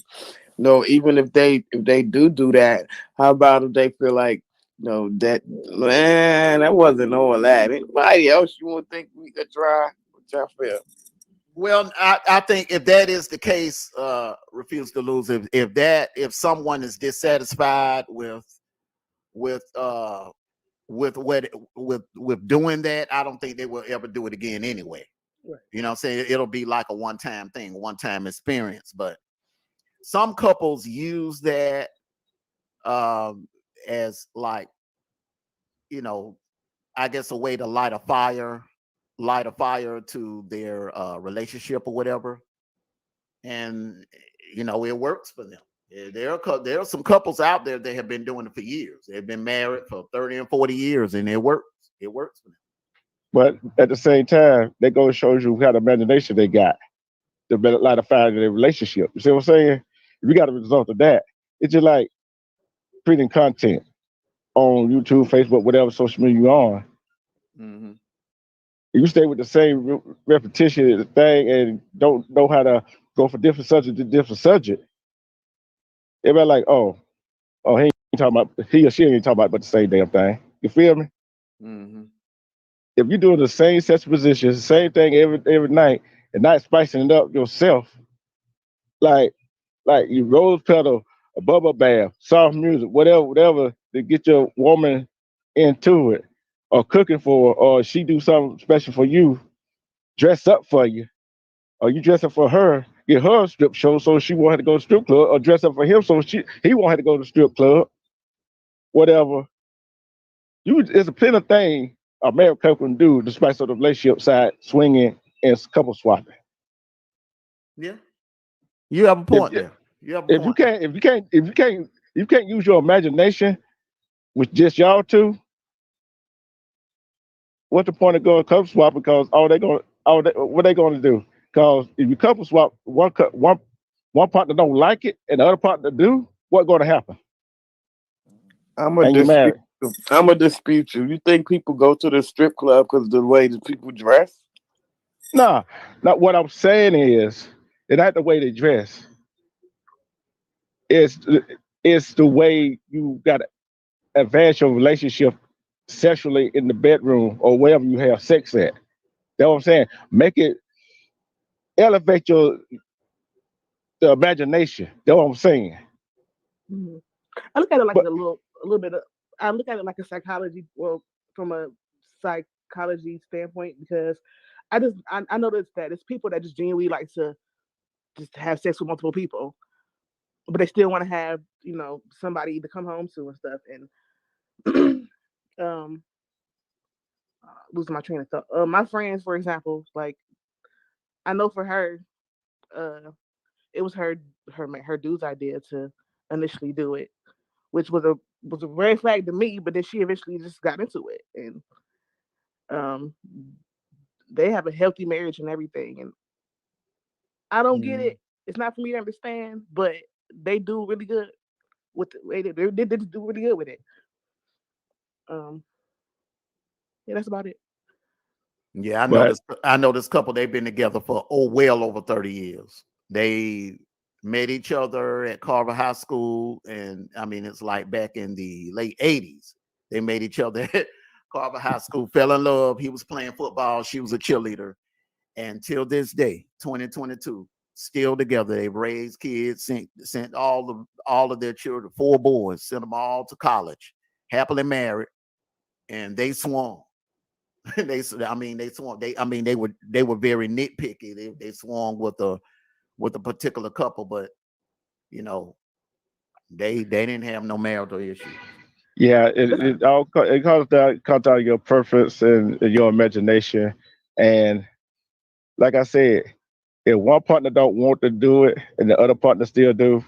no, even if they do that, how about if they feel like no that man that wasn't all that. Anybody else you would think we could try? What y'all feel? Well, I think if that is the case, refuse to lose. If someone is dissatisfied with with doing that, I don't think they will ever do it again anyway. Right. You know what I'm saying? It'll be like a one-time thing, one-time experience. But some couples use that as like, you know, I guess a way to light a fire to their relationship or whatever. And you know, it works for them. There are some couples out there that have been doing it for years. They've been married for 30 and 40 years, and it works. It works for them. But at the same time, that goes shows you what kind of imagination they got to light a fire in their relationship. You see what I'm saying? If you got a result of that, it's just like creating content on YouTube, Facebook, whatever social media you're on. Mm-hmm. You stay with the same repetition of the thing and don't know how to go from different subject to different subject. Everybody like, oh, he ain't talking about, he or she ain't talking about but the same damn thing. You feel me? Mm-hmm. If you're doing the same sets of positions, the same thing every night, and not spicing it up yourself, like you rose pedal, a bubble bath, soft music, whatever to get your woman into it, or cooking for her, or she do something special for you, dress up for you, or you dress up for her, get her a strip show so she won't have to go to strip club, or dress up for him so he won't have to go to strip club, whatever. There's a plenty of things a married couple can do despite of the relationship side swinging and couple swapping. Yeah, you have a point there. You have a point. If you can't use your imagination with just y'all two, what's the point of going couple swap? Because what they going to do? Because if you couple swap, one partner don't like it and the other partner do, what's going to happen? I'm gonna dispute you. You think people go to the strip club because of the way that people dress? Nah, not what I'm saying is it's not the way they dress. It's the way you got to advance your relationship sexually in the bedroom or wherever you have sex at. That's what I'm saying. Make it elevate the imagination. That's what I'm saying. Mm-hmm. I look at it like a little bit of. I look at it like a psychology, well, from a psychology standpoint, because I noticed that it's people that just genuinely like to just have sex with multiple people, but they still want to have somebody to come home to and stuff. And losing my train of thought. My friends, for example, like I know for her, it was her dude's idea to initially do it, which was a red flag to me. But then she eventually just got into it, and they have a healthy marriage and everything. And I don't get it. It's not for me to understand, but they do really good with it. They do really good with it. Yeah, that's about it. Yeah, I know this couple. They've been together for well over 30 years. They met each other at Carver High School, and I mean it's like back in the late 80s. They met each other at Carver High School, fell in love. He was playing football, she was a cheerleader, and till this day, 2022, still together. They've raised kids, sent all of their children, 4 boys, sent them all to college, happily married, and they swung. They swung. They were very nitpicky. They swung with a particular couple, but you know, they didn't have no marital issues. Yeah, it comes down to your preference and your imagination. And like I said, if one partner don't want to do it and the other partner still do,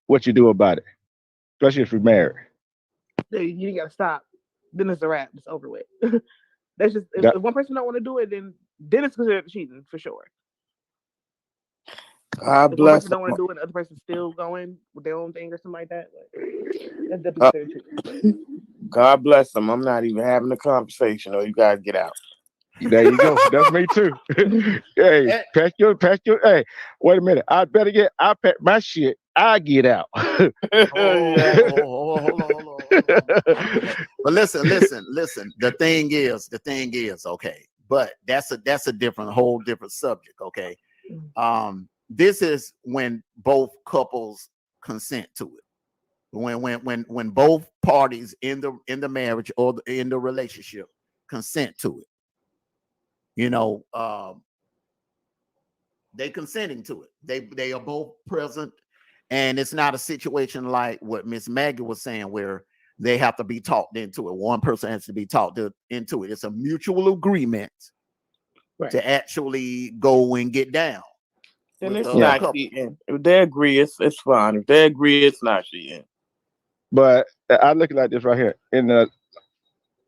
what you do about it? Especially if you're married. you gotta stop. Then it's a wrap. It's over with. That's just if one person don't want to do it, then it's considered cheating for sure. God if bless. One person don't want to do it, and the other person's still going with their own thing or something like that. That's definitely considered cheating. God bless them. I'm not even having a conversation. Or you gotta get out. There you go. That's me too. Hey, pack your. Hey, wait a minute. I pack my shit. I get out. Hold on. But listen. The thing is, okay. But that's a whole different subject. Okay. This is when both couples consent to it. When both parties in the marriage or in the relationship consent to it. They consenting to it. They are both present, and it's not a situation like what Miss Maggie was saying where they have to be talked into it. One person has to be talked into it. It's a mutual agreement to actually go and get down. Then it's not cheating. If they agree, it's fine. If they agree, it's not cheating. But I look at this right here.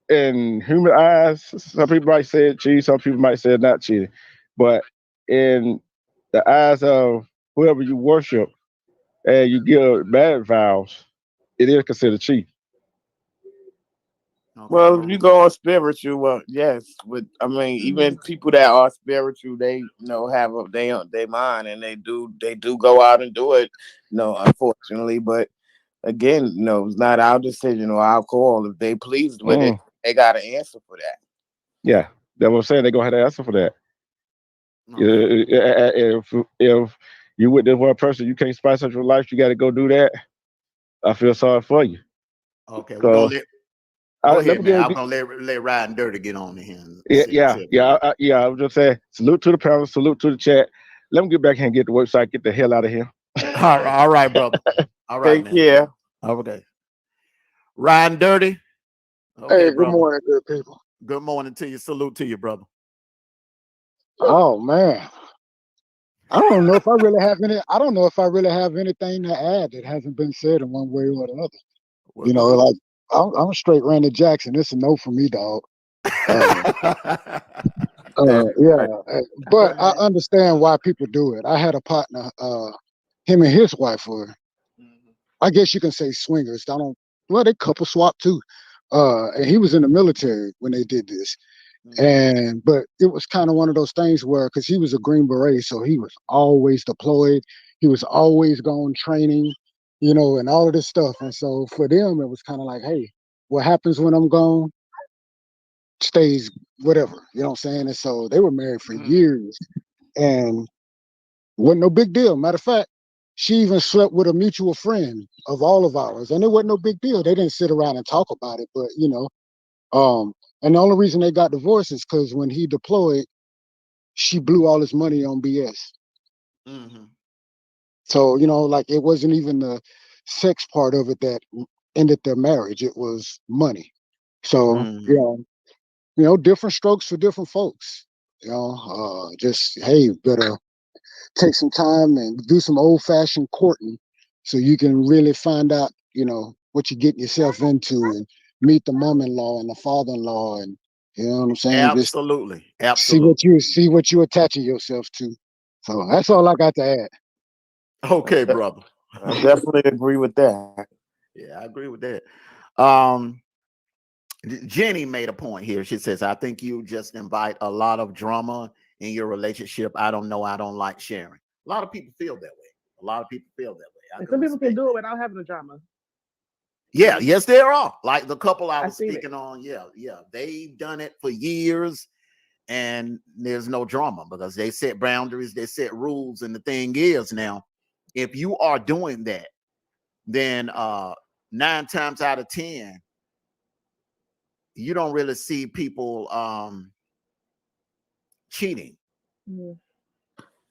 In human eyes, some people might say it cheating, some people might say it not cheating. But in the eyes of whoever you worship and you give marriage vows, it is considered cheating. Okay. Well, if you go on spiritual, yes. Even people that are spiritual, they have their mind, and they do go out and do it. Unfortunately, but again, it's not our decision or our call. If they pleased with it, they got to answer for that. Yeah, that's what I'm saying. They go ahead and answer for that. If you with this one person, you can't spice up your life, you got to go do that. I feel sorry for you. Okay, we're gonna go ahead, man. I'm gonna let Ryan Dirty get on to him. I was just saying, salute to the panel, salute to the chat. Let me get back here and get to work so I can get the hell out of here. All right, brother. All right, man. Yeah. Okay. Ryan Dirty. Okay, hey, good morning, good people. Good morning to you. Salute to you, brother. Oh man. I don't know if I really have anything to add that hasn't been said in one way or the other. I'm straight Randy Jackson. It's a no for me, dog. But I understand why people do it. I had a partner, him and his wife were, I guess you can say swingers. They couple swap too. And he was in the military when they did this. But it was kind of one of those things where, because he was a Green Beret, so he was always deployed. He was always going training, and all of this stuff. And so for them, it was kind of like, hey, what happens when I'm gone stays whatever, you know what I'm saying? And so they were married for years and wasn't no big deal. Matter of fact, she even slept with a mutual friend of all of ours, and it wasn't no big deal. They didn't sit around and talk about it, but and the only reason they got divorced is because when he deployed, she blew all his money on BS. So, it wasn't even the sex part of it that ended their marriage. It was money. So, different strokes for different folks. Just, hey, better take some time and do some old-fashioned courting so you can really find out, what you're getting yourself into and meet the mom-in-law and the father-in-law, and you know what I'm saying? Absolutely. See what you're attaching yourself to. So that's all I got to add. Okay, brother. I definitely agree with that. Yeah, I agree with that. Jenny made a point here. She says, I think you just invite a lot of drama in your relationship. I don't know. I don't like sharing. A lot of people feel that way. Some people can do it without having the drama. Yeah, yes, there are. Like the couple I was speaking on. Yeah. They've done it for years and there's no drama because they set boundaries, they set rules. And the thing is now, if you are doing that, then 9 times out of 10, you don't really see people cheating.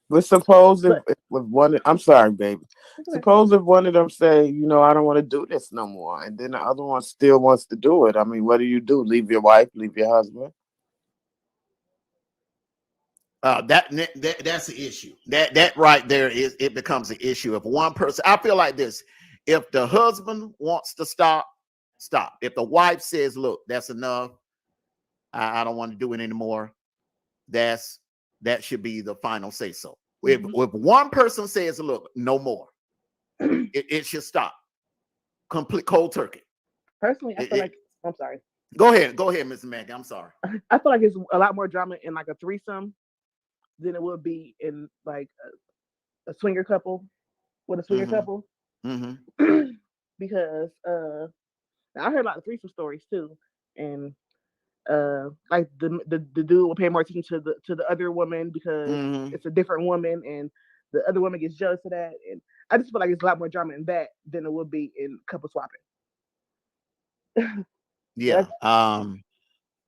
But suppose if one, I'm sorry, baby. Suppose if one of them say, I don't want to do this no more, and then the other one still wants to do it. I mean, what do? Leave your wife? Leave your husband? That's the issue. That right there it becomes an issue. If one person, I feel like this: if the husband wants to stop, stop. If the wife says, look, that's enough, I don't want to do it anymore, that should be the final say so. If one person says, look, no more, it should stop. Complete cold turkey. Personally, I feel like, I'm sorry. Go ahead, Mr. Mackey. I'm sorry. I feel like it's a lot more drama in like a threesome than it would be in like a swinger couple with a swinger couple. Because I heard a lot of threesome stories too, and like the dude will pay more attention to the other woman because it's a different woman, and the other woman gets jealous of that. And I just feel like it's a lot more drama in that than it would be in couple swapping. Yeah.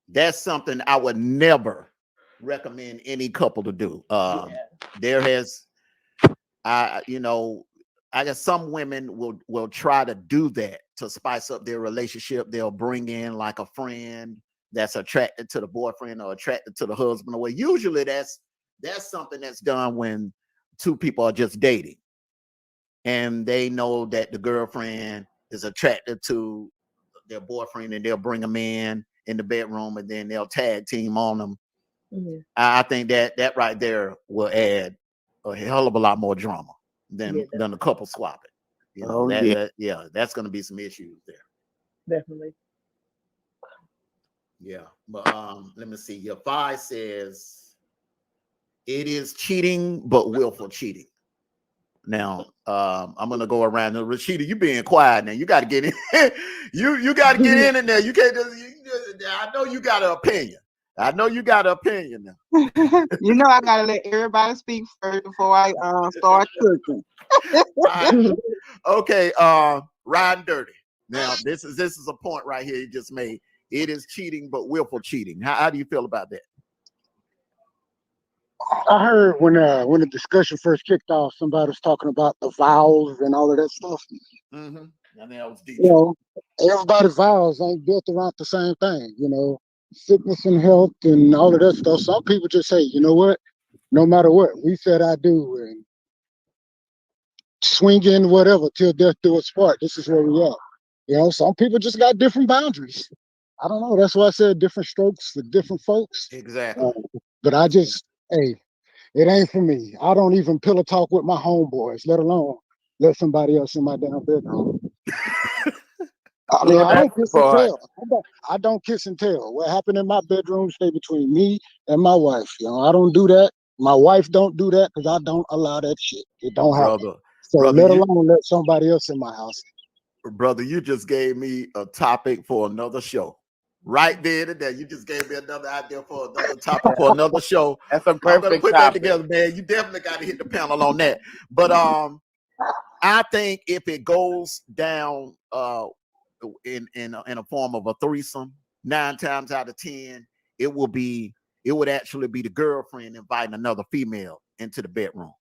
That's something I would never recommend any couple to do. There has, I guess some women will try to do that to spice up their relationship. They'll bring in like a friend that's attracted to the boyfriend or attracted to the husband. Well, usually that's something that's done when two people are just dating, and they know that the girlfriend is attracted to their boyfriend, and they'll bring them in the bedroom, and then they'll tag team on them. I think that right there will add a hell of a lot more drama than the couple swapping. That's going to be some issues there. Definitely. Yeah, but let me see. Your 5 says it is cheating, but willful cheating. Now, I'm gonna go around. Rashida, you being quiet now. You got to get in. you got to get in there. You can't just. I know you got an opinion. I now. You know, I gotta let everybody speak first before I start cooking. Okay, riding dirty. Now, this is a point right here you just made. It is cheating, but willful cheating. How do you feel about that? I heard when the discussion first kicked off, somebody was talking about the vows and all of that stuff. I mean, that was deep. You know, everybody's vows ain't built around the same thing. You know, sickness and health and all of that stuff. Some people just say, you know what, no matter what, we said I do, and swinging whatever till death do us part. This is where we are. You know, some people just got different boundaries. I don't know. That's why I said different strokes for different folks. Exactly. But I just, hey, it ain't for me. I don't even pillow talk with my homeboys, let alone let somebody else in my damn bedroom. I mean, I don't kiss and tell. I don't kiss and tell. What happened in my bedroom stay between me and my wife. You know, I don't do that. My wife don't do that because I don't allow that shit. It don't happen. So let alone let somebody else in my house. Brother, you just gave me a topic for another show. Right there today. You just gave me another idea for another topic for another show. That's a perfect I'm gonna put topic. that together, man. You definitely got to hit the panel on that. But I think if it goes down in a form of a threesome, 9 times out of 10, it would actually be the girlfriend inviting another female into the bedroom.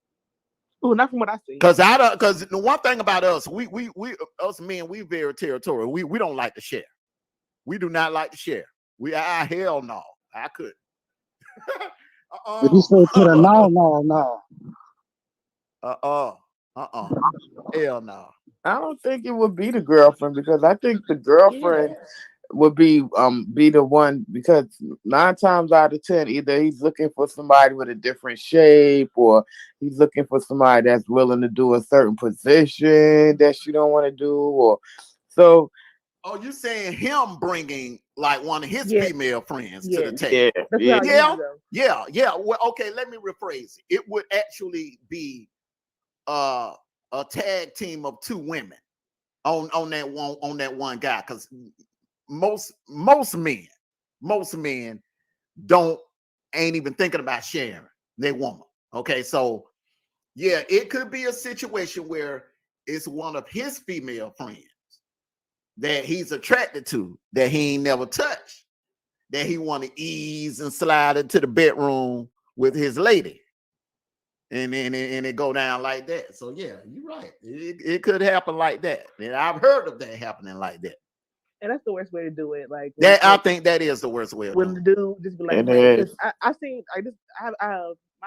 Oh, not from what I see. Because the one thing about us, we us men, we very territorial. We don't like to share. We do not like to share. Hell no, I couldn't. If you say to the no. Hell no. I don't think it would be the girlfriend, because I think the girlfriend would be the one, because 9 times out of 10, either he's looking for somebody with a different shape, or he's looking for somebody that's willing to do a certain position that you don't want to do, or so. Oh, you saying him bringing like one of his female friends to the table? Yeah. Well, okay, let me rephrase it. It would actually be a tag team of 2 women on that one guy, because most men ain't even thinking about sharing their woman. Okay, so yeah, it could be a situation where it's one of his female friends that he's attracted to, that he ain't never touched, that he want to ease and slide into the bedroom with his lady, and it go down like that. So yeah, you're right. It could happen like that, and I've heard of that happening like that. And that's the worst way to do it. Like that, I think that is the worst way. When the dude just be like, because I seen one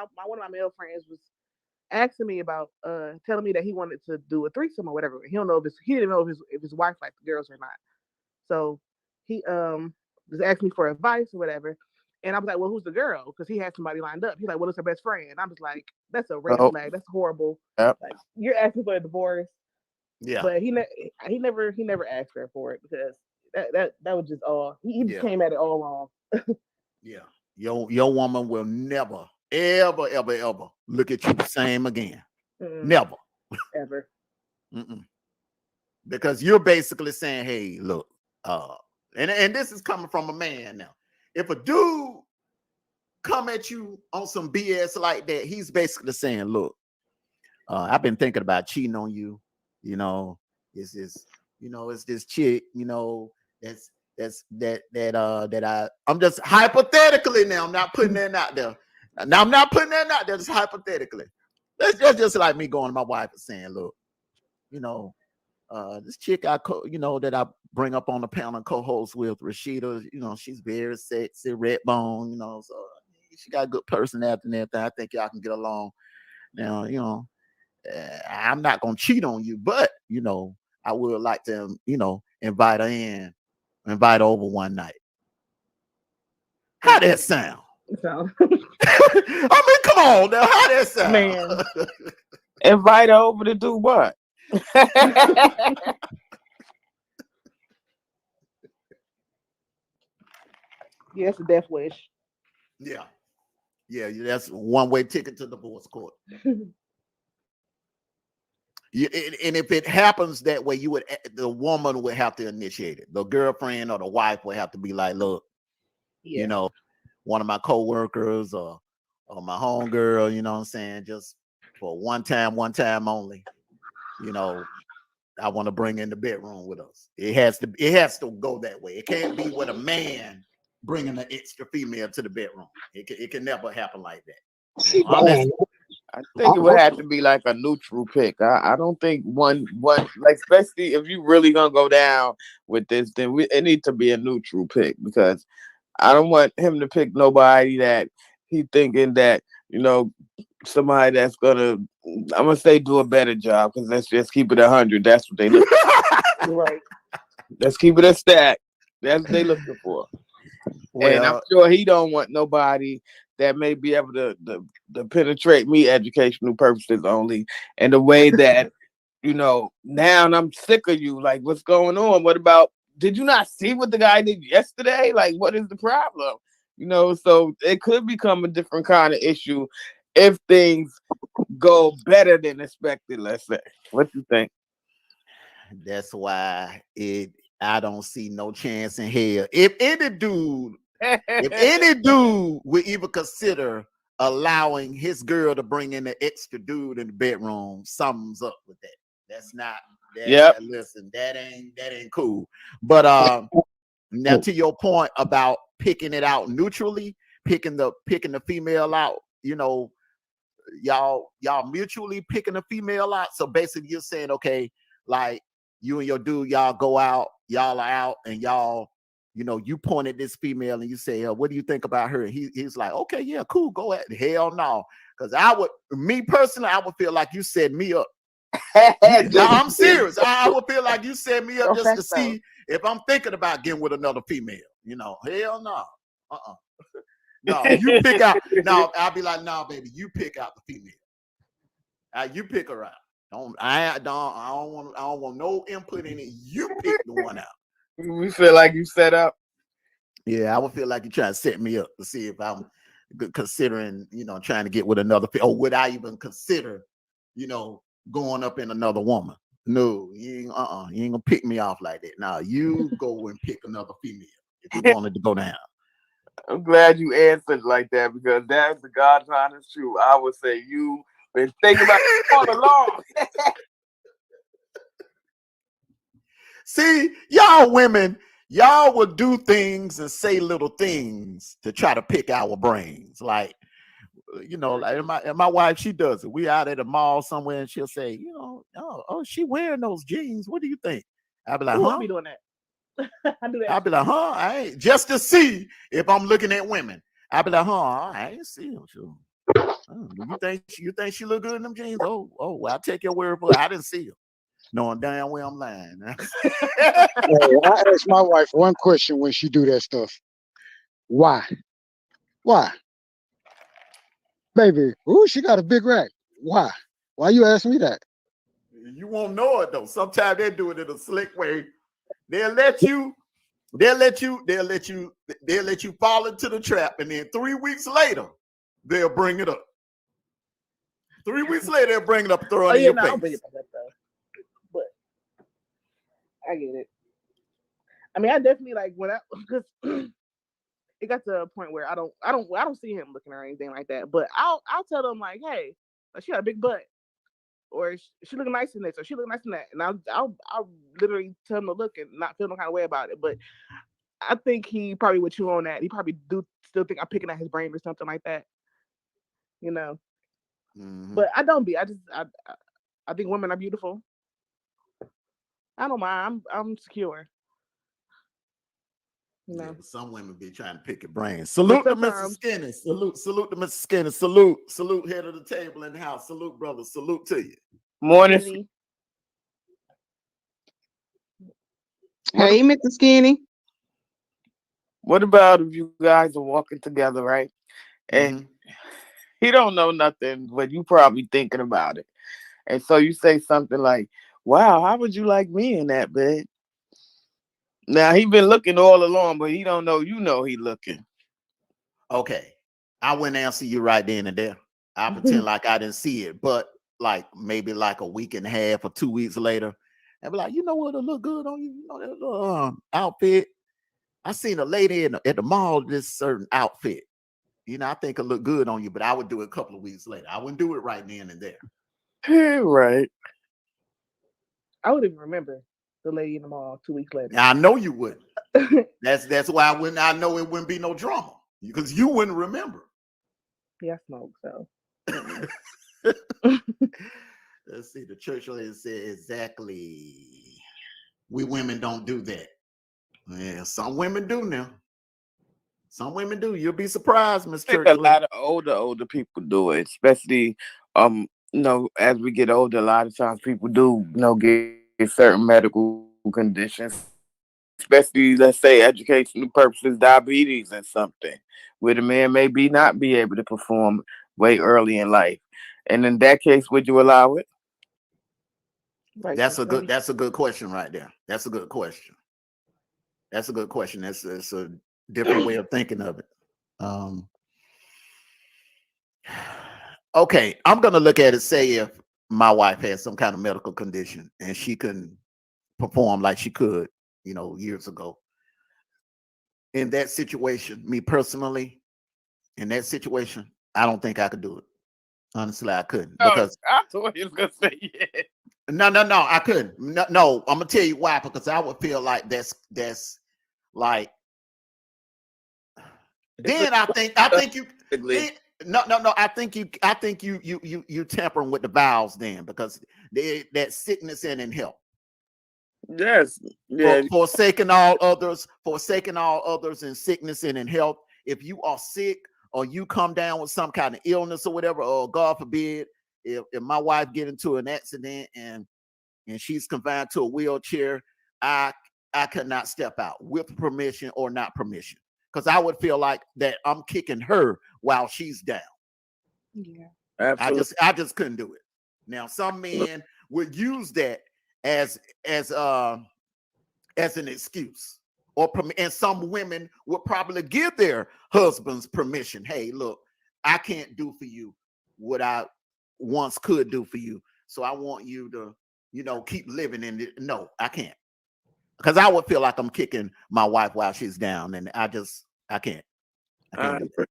of my male friends was asking me about telling me that he wanted to do a threesome or whatever. He didn't know if his wife liked the girls or not. So he just asked me for advice or whatever. And I was like, well, who's the girl? Because he had somebody lined up. He's like, well, it's her best friend. I'm just like, that's a red flag. That's horrible. Yep. Like, you're asking for a divorce. Yeah. But he never asked her for it because that was just all. He just came at it all wrong. Yeah. Your woman will never, ever, ever, ever look at you the same again. Never. Ever. Because you're basically saying, hey, look, and this is coming from a man now. If a dude come at you on some BS like that, he's basically saying, look, I've been thinking about cheating on you. You know, it's this chick, you know, I'm just hypothetically now, I'm not putting that out there. Now I'm not putting that out there, just hypothetically. That's just like me going to my wife and saying, look, you know, this chick that I bring up on the panel and co-host with, Rashida, you know, she's very sexy, red bone, you know, so she got a good personality and everything. I think y'all can get along. Now, you know, I'm not gonna cheat on you, but you know, I would like to, you know, invite her over one night. How that sound? I mean, come on now, how that sound? Man. Invite her over to do what? Yeah, it's a death wish. Yeah, that's one-way ticket to divorce court. And if it happens that way, the woman would have to initiate it. The girlfriend or the wife would have to be like, look, you know, one of my co-workers or my homegirl, you know what I'm saying, just for one time only, you know, I want to bring in the bedroom with us. It has to go that way. It can't be with a man bringing an extra female to the bedroom. It can never happen like that. I think it would have to be like a neutral pick. I don't think one like, especially if you really gonna go down with this, then it needs to be a neutral pick, because I don't want him to pick nobody that he thinking that, you know, somebody that's gonna, I'm gonna say, do a better job, because let's just keep it 100. That's what they look for. Right. Let's keep it a stack. That's what they looking for. Well, and I'm sure he don't want nobody that may be able to penetrate me educational purposes only, and the way that, you know, now I'm sick of you. Like, what's going on? What about, did you not see what the guy did yesterday? Like, what is the problem? You know, so it could become a different kind of issue if things go better than expected, let's say. What you think? That's why I don't see no chance in hell. If any dude would even consider allowing his girl to bring in an extra dude in the bedroom, something's up with that. That's not that. Listen, that ain't cool. But now to your point about picking it out neutrally, picking the female out, you know, y'all mutually picking the female out. So basically you're saying, okay, like you and your dude, y'all go out, y'all are out, and y'all, you know, you pointed this female and you say, what do you think about her? And he's like, okay, yeah, cool, go ahead. Hell no. Because me personally, I would feel like you set me up. No, I'm serious. I would feel like you set me up just to see if I'm thinking about getting with another female. You know, hell no. No, you pick out. No, I'll be like, no, baby, you pick out the female. You pick her out. I don't want no input in it. You pick the one out. We feel like you set up. Yeah, I would feel like you're trying to set me up to see if I'm considering, you know, trying to get with another, or would I even consider, you know, going up in another woman? No, you ain't gonna pick me off like that. Now you go and pick another female if you wanted to go down. I'm glad you answered like that, because that's the God's honest truth. I would say you been thinking about it all along. See, y'all women, y'all will do things and say little things to try to pick our brains. Like, you know, like my wife, she does it. We out at a mall somewhere and she'll say, you know, oh, she wearing those jeans. What do you think? I'll be like, I'll be doing that. I do that. I'll be like, I ain't, just to see if I'm looking at women. I'll be like, I ain't see them. Sure. You think she look good in them jeans? Oh, well, I'll take your word for it. I didn't see her. knowing damn well I'm lying. Hey, I ask my wife one question when she do that stuff. Why? Why? Baby, ooh, she got a big rack. Why? Why you ask me that? You won't know it though. Sometimes they do it in a slick way. They'll let you fall into the trap, and then 3 weeks later, they'll bring it up. 3 weeks later, they'll bring it up and throw it in your I'll bring face. it back up though. But I get it. I mean, I definitely like when because it got to a point where I don't see him looking or anything like that. But I'll tell them like, hey, she got a big butt, or she looking nice in this, or she looking nice in that, and I'll literally tell him to look and not feel no kind of way about it. But I think he probably would chew on that. He probably do still think I'm picking at his brain or something like that. You know. Mm-hmm. But I don't be. I think women are beautiful. I don't mind. I'm secure. You know. Yeah, but some women be trying to pick your brain. Salute to Mr. Skinny. Salute to Mr. Skinny. Salute head of the table in the house. Salute, brother. Salute to you. Morning. Hey, Mr. Skinny. What about if you guys are walking together, right? And he don't know nothing, but you probably thinking about it. And so you say something like, wow, how would you like me in that bed? Now he been looking all along, but he don't know you know he looking. Okay. I wouldn't answer you right then and there. I pretend like I didn't see it, but like maybe like a week and a half or 2 weeks later, I'd be like, you know what, it'll look good on you. You know that little outfit. I seen a lady at the mall this certain outfit. You know, I think it'll look good on you, but I would do it a couple of weeks later. I wouldn't do it right then and there. Right. I wouldn't even remember the lady in the mall 2 weeks later. Now, I know you wouldn't. That's why I know it wouldn't be no drama because you wouldn't remember. Yeah, I smoke, so. Let's see. The church lady said exactly. We women don't do that. Yeah, some women do now. Some women do. You'll be surprised, Miss Church. A lot of older people do it, especially as we get older. A lot of times people do get certain medical conditions, especially let's say educational purposes, diabetes and something, where the man may not be able to perform way early in life. And in that case, would you allow it? Right. That's a good question right there. That's a good question. That's a good question. That's a different way of thinking of it. Okay, I'm gonna look at it. Say if my wife has some kind of medical condition and she couldn't perform like she could, years ago. In that situation, me personally, in that situation, I don't think I could do it. Honestly, I couldn't because I thought you was gonna say yeah. No, I couldn't. No, I'm gonna tell you why. Because I would feel like that's like. Then I think you. No. I think you tampering with the vows then because that sickness and health. Yes. Yeah. Forsaking all others in sickness and in health. If you are sick or you come down with some kind of illness or whatever, or God forbid, if my wife get into an accident and she's confined to a wheelchair, I could not step out with permission or not permission. Because I would feel like that I'm kicking her while she's down. Yeah. Absolutely. I just couldn't do it. Now, some men would use that as an excuse, and some women would probably give their husbands permission. Hey, look, I can't do for you what I once could do for you, so I want you to, keep living in it. No, I can't, because I would feel like I'm kicking my wife while she's down, and I can't. I can't do it.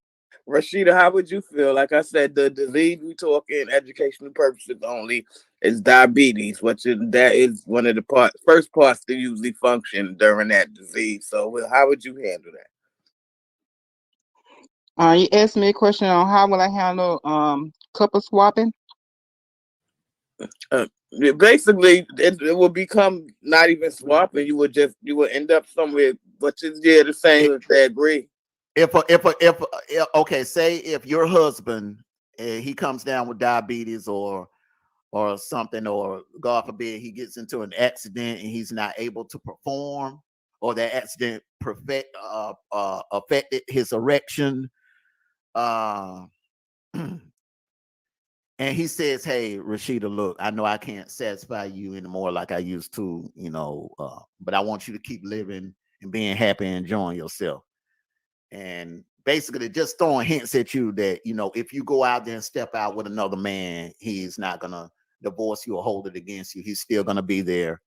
Rashida, how would you feel? Like I said, the disease we talk in educational purposes only is diabetes, that is one of the first parts to usually function during that disease. So how would you handle that? You asked me a question on how will I handle couple swapping? Basically, it will become not even swapping. You would end up somewhere, but it's the same if they agree. Okay, say if your husband he comes down with diabetes or or something, or God forbid he gets into an accident and he's not able to perform, or that accident affected his erection. And he says, "Hey, Rashida, look, I know I can't satisfy you anymore like I used to, but I want you to keep living and being happy and enjoying yourself." And basically just throwing hints at you that, if you go out there and step out with another man, he's not going to divorce you or hold it against you. He's still going to be there.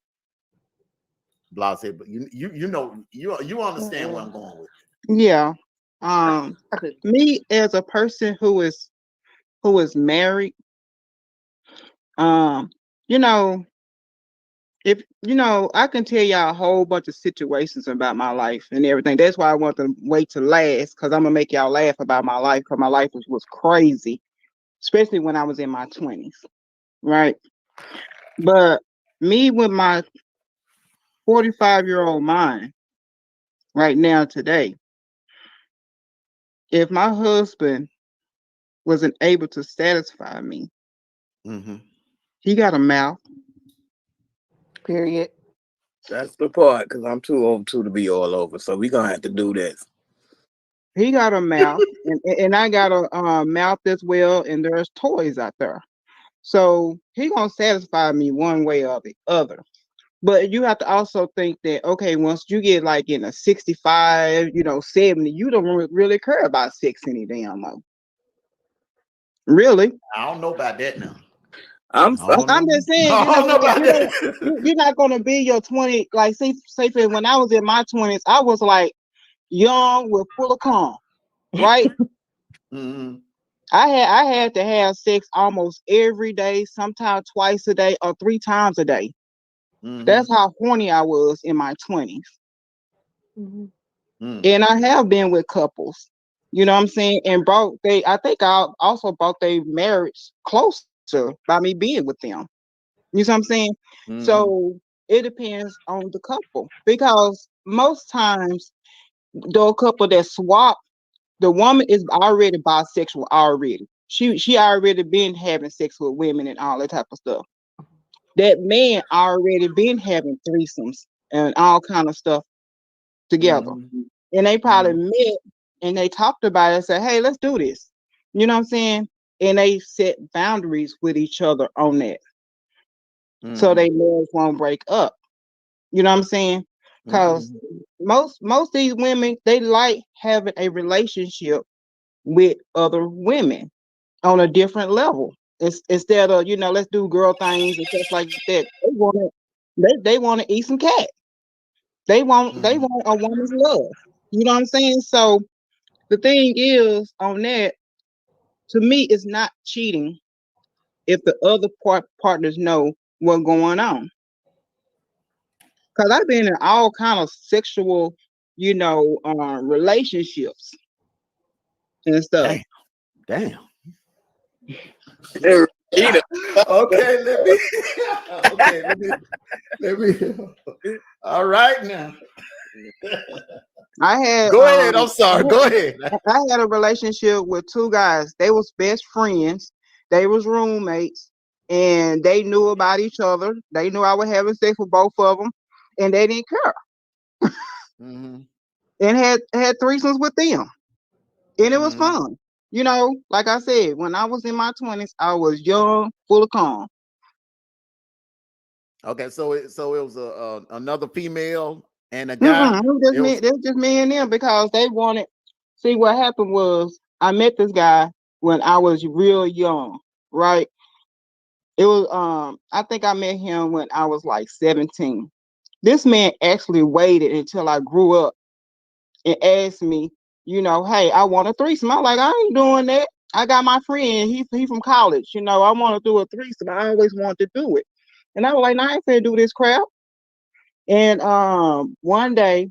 Blase, but you understand where I'm going with it. Yeah. Me as a person who is married, if I can tell y'all a whole bunch of situations about my life and everything. That's why I want to wait to last, because I'm gonna make y'all laugh about my life, because my life was crazy, especially when I was in my 20s, right? But me with my 45-year-old mind right now today, if my husband wasn't able to satisfy me, he got a mouth. Period. That's the part, because I'm too old to be all over. So we're going to have to do this. He got a mouth, and I got a mouth as well, and there's toys out there. So he going to satisfy me one way or the other. But you have to also think that, okay, once you get like in a 65, 70, you don't really care about sex any damn more. Really? I don't know about that now. I'm just saying, you're not gonna be your 20. Like, say when I was in my 20s, I was like young with full of calm, right? I had to have sex almost every day, sometimes twice a day or 3 times a day. That's how horny I was in my 20s. And I have been with couples, you know what I'm saying, and I think I also brought their marriage closer by me being with them. You know what I'm saying? So it depends on the couple, because most times the couple that swap, the woman is already bisexual already. She already been having sex with women and all that type of stuff. That man already been having threesomes and all kind of stuff together. And they probably met and they talked about it and said, hey, let's do this. You know what I'm saying? And they set boundaries with each other on that. So they marriage won't break up. You know what I'm saying? Because most these women, they like having a relationship with other women on a different level. Instead of, let's do girl things and stuff like that. They want to eat some cat. They want a woman's love. You know what I'm saying? So the thing is on that, to me, it's not cheating if the other partners know what's going on. Because I've been in all kind of sexual, relationships and stuff. Damn. Okay, let me. All right now. Go ahead. I'm sorry. Go ahead. I had a relationship with 2 guys. They was best friends. They was roommates, and they knew about each other. They knew I was having sex with both of them, and they didn't care. And had threesomes with them, and it was fun. Like I said, when I was in my 20s, I was young, full of calm. Okay, so it was another female and a guy. It was just me and them, because they wanted. See, what happened was I met this guy when I was real young, right? It was I think I met him when I was like 17. This man actually waited until I grew up and asked me, hey, I want a threesome. I'm like, I ain't doing that. I got my friend, he from college, I want to do a threesome. I always wanted to do it. And I was like, I ain't finna do this crap. And one day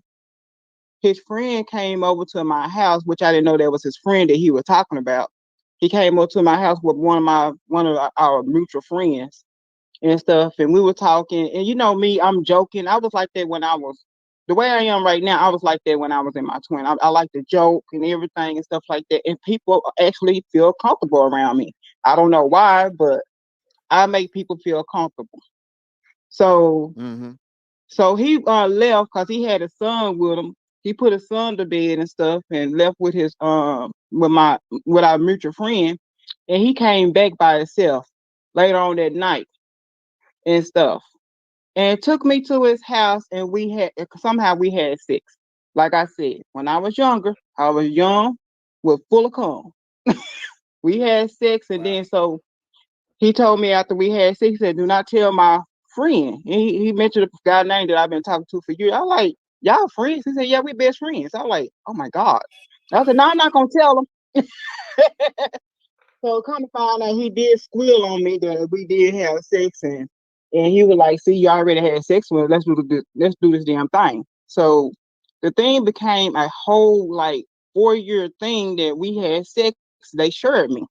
his friend came over to my house, which I didn't know that was his friend that he was talking about. He came over to my house with one of our mutual friends and stuff, and we were talking. And me, I'm joking. I was like that when I was the way I am right now. I was like that when I was in my 20s. I like to joke and everything and stuff like that, and people actually feel comfortable around me. I don't know why, but I make people feel comfortable. So so he left because he had a son with him. He put his son to bed and stuff and left with his with our mutual friend. And he came back by himself later on that night and stuff. And took me to his house and we had sex. Like I said, when I was younger, I was young with full of cum. We had sex and then so he told me after we had sex, he said, do not tell my friend. And he mentioned a guy name that I've been talking to for years. I was like, y'all friends? He said, yeah, we best friends. I was like, oh my God. I said, no, I'm not gonna tell him. So come to find out he did squeal on me that we did have sex and he was like, see, you already had sex with us. Let's do this damn thing. So the thing became a whole like 4-year thing that we had sex. They shared me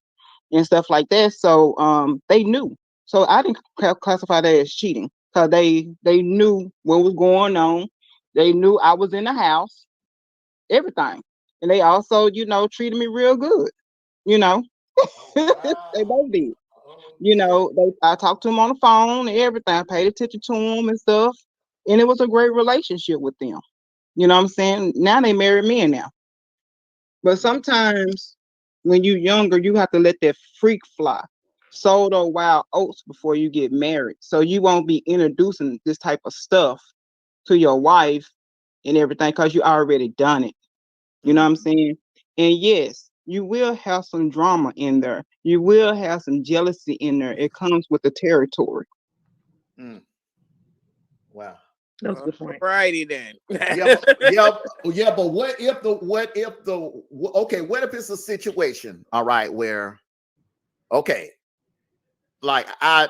and stuff like that. So they knew. So I didn't classify that as cheating because they knew what was going on. They knew I was in the house, everything. And they also, treated me real good, They both did. I talked to them on the phone and everything. I paid attention to them and stuff. And it was a great relationship with them. You know what I'm saying? Now they married men now. But sometimes when you're younger, you have to let that freak fly. Sow the wild oats before you get married. So you won't be introducing this type of stuff to your wife and everything because you already done it. You know what I'm saying? And yes, you will have some drama in there. You will have some jealousy in there. It comes with the territory. Wow. That's a good point. Righty then. yeah, but what if it's a situation, all right, where like I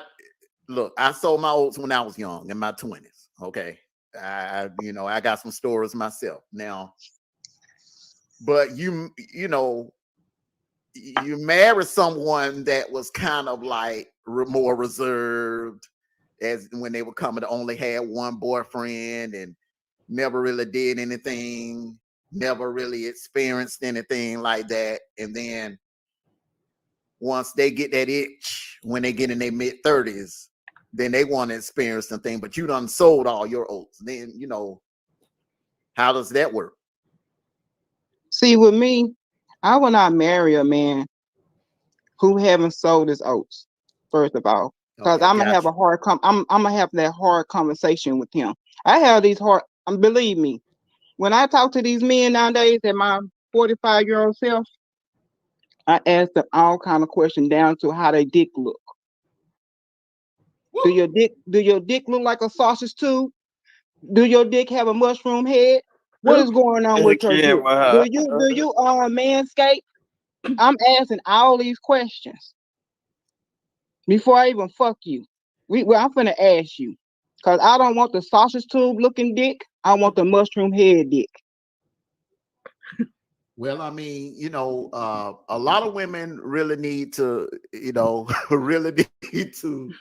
sold my oats when I was young in my 20s. Okay. I got some stories myself now. But you married someone that was kind of like more reserved, as when they were coming to only had one boyfriend and never really did anything, never really experienced anything like that. And then once they get that itch, when they get in their mid-30s, then they want to experience something, but you done sold all your oats. Then, how does that work? See, with me, I will not marry a man who haven't sold his oats, first of all. Because I'm gonna have a hard I'm gonna have that hard conversation with him. I have these hard believe me, when I talk to these men nowadays at my 45-year-old self, I ask them all kind of questions down to how they dick look. Do your dick look like a sausage tube? Do your dick have a mushroom head? What is going on with your dick? Do you manscape? I'm asking all these questions before I even fuck you. I'm finna ask you. Cause I don't want the sausage tube looking dick. I want the mushroom head dick. Well, I mean, a lot of women really need to, really need to,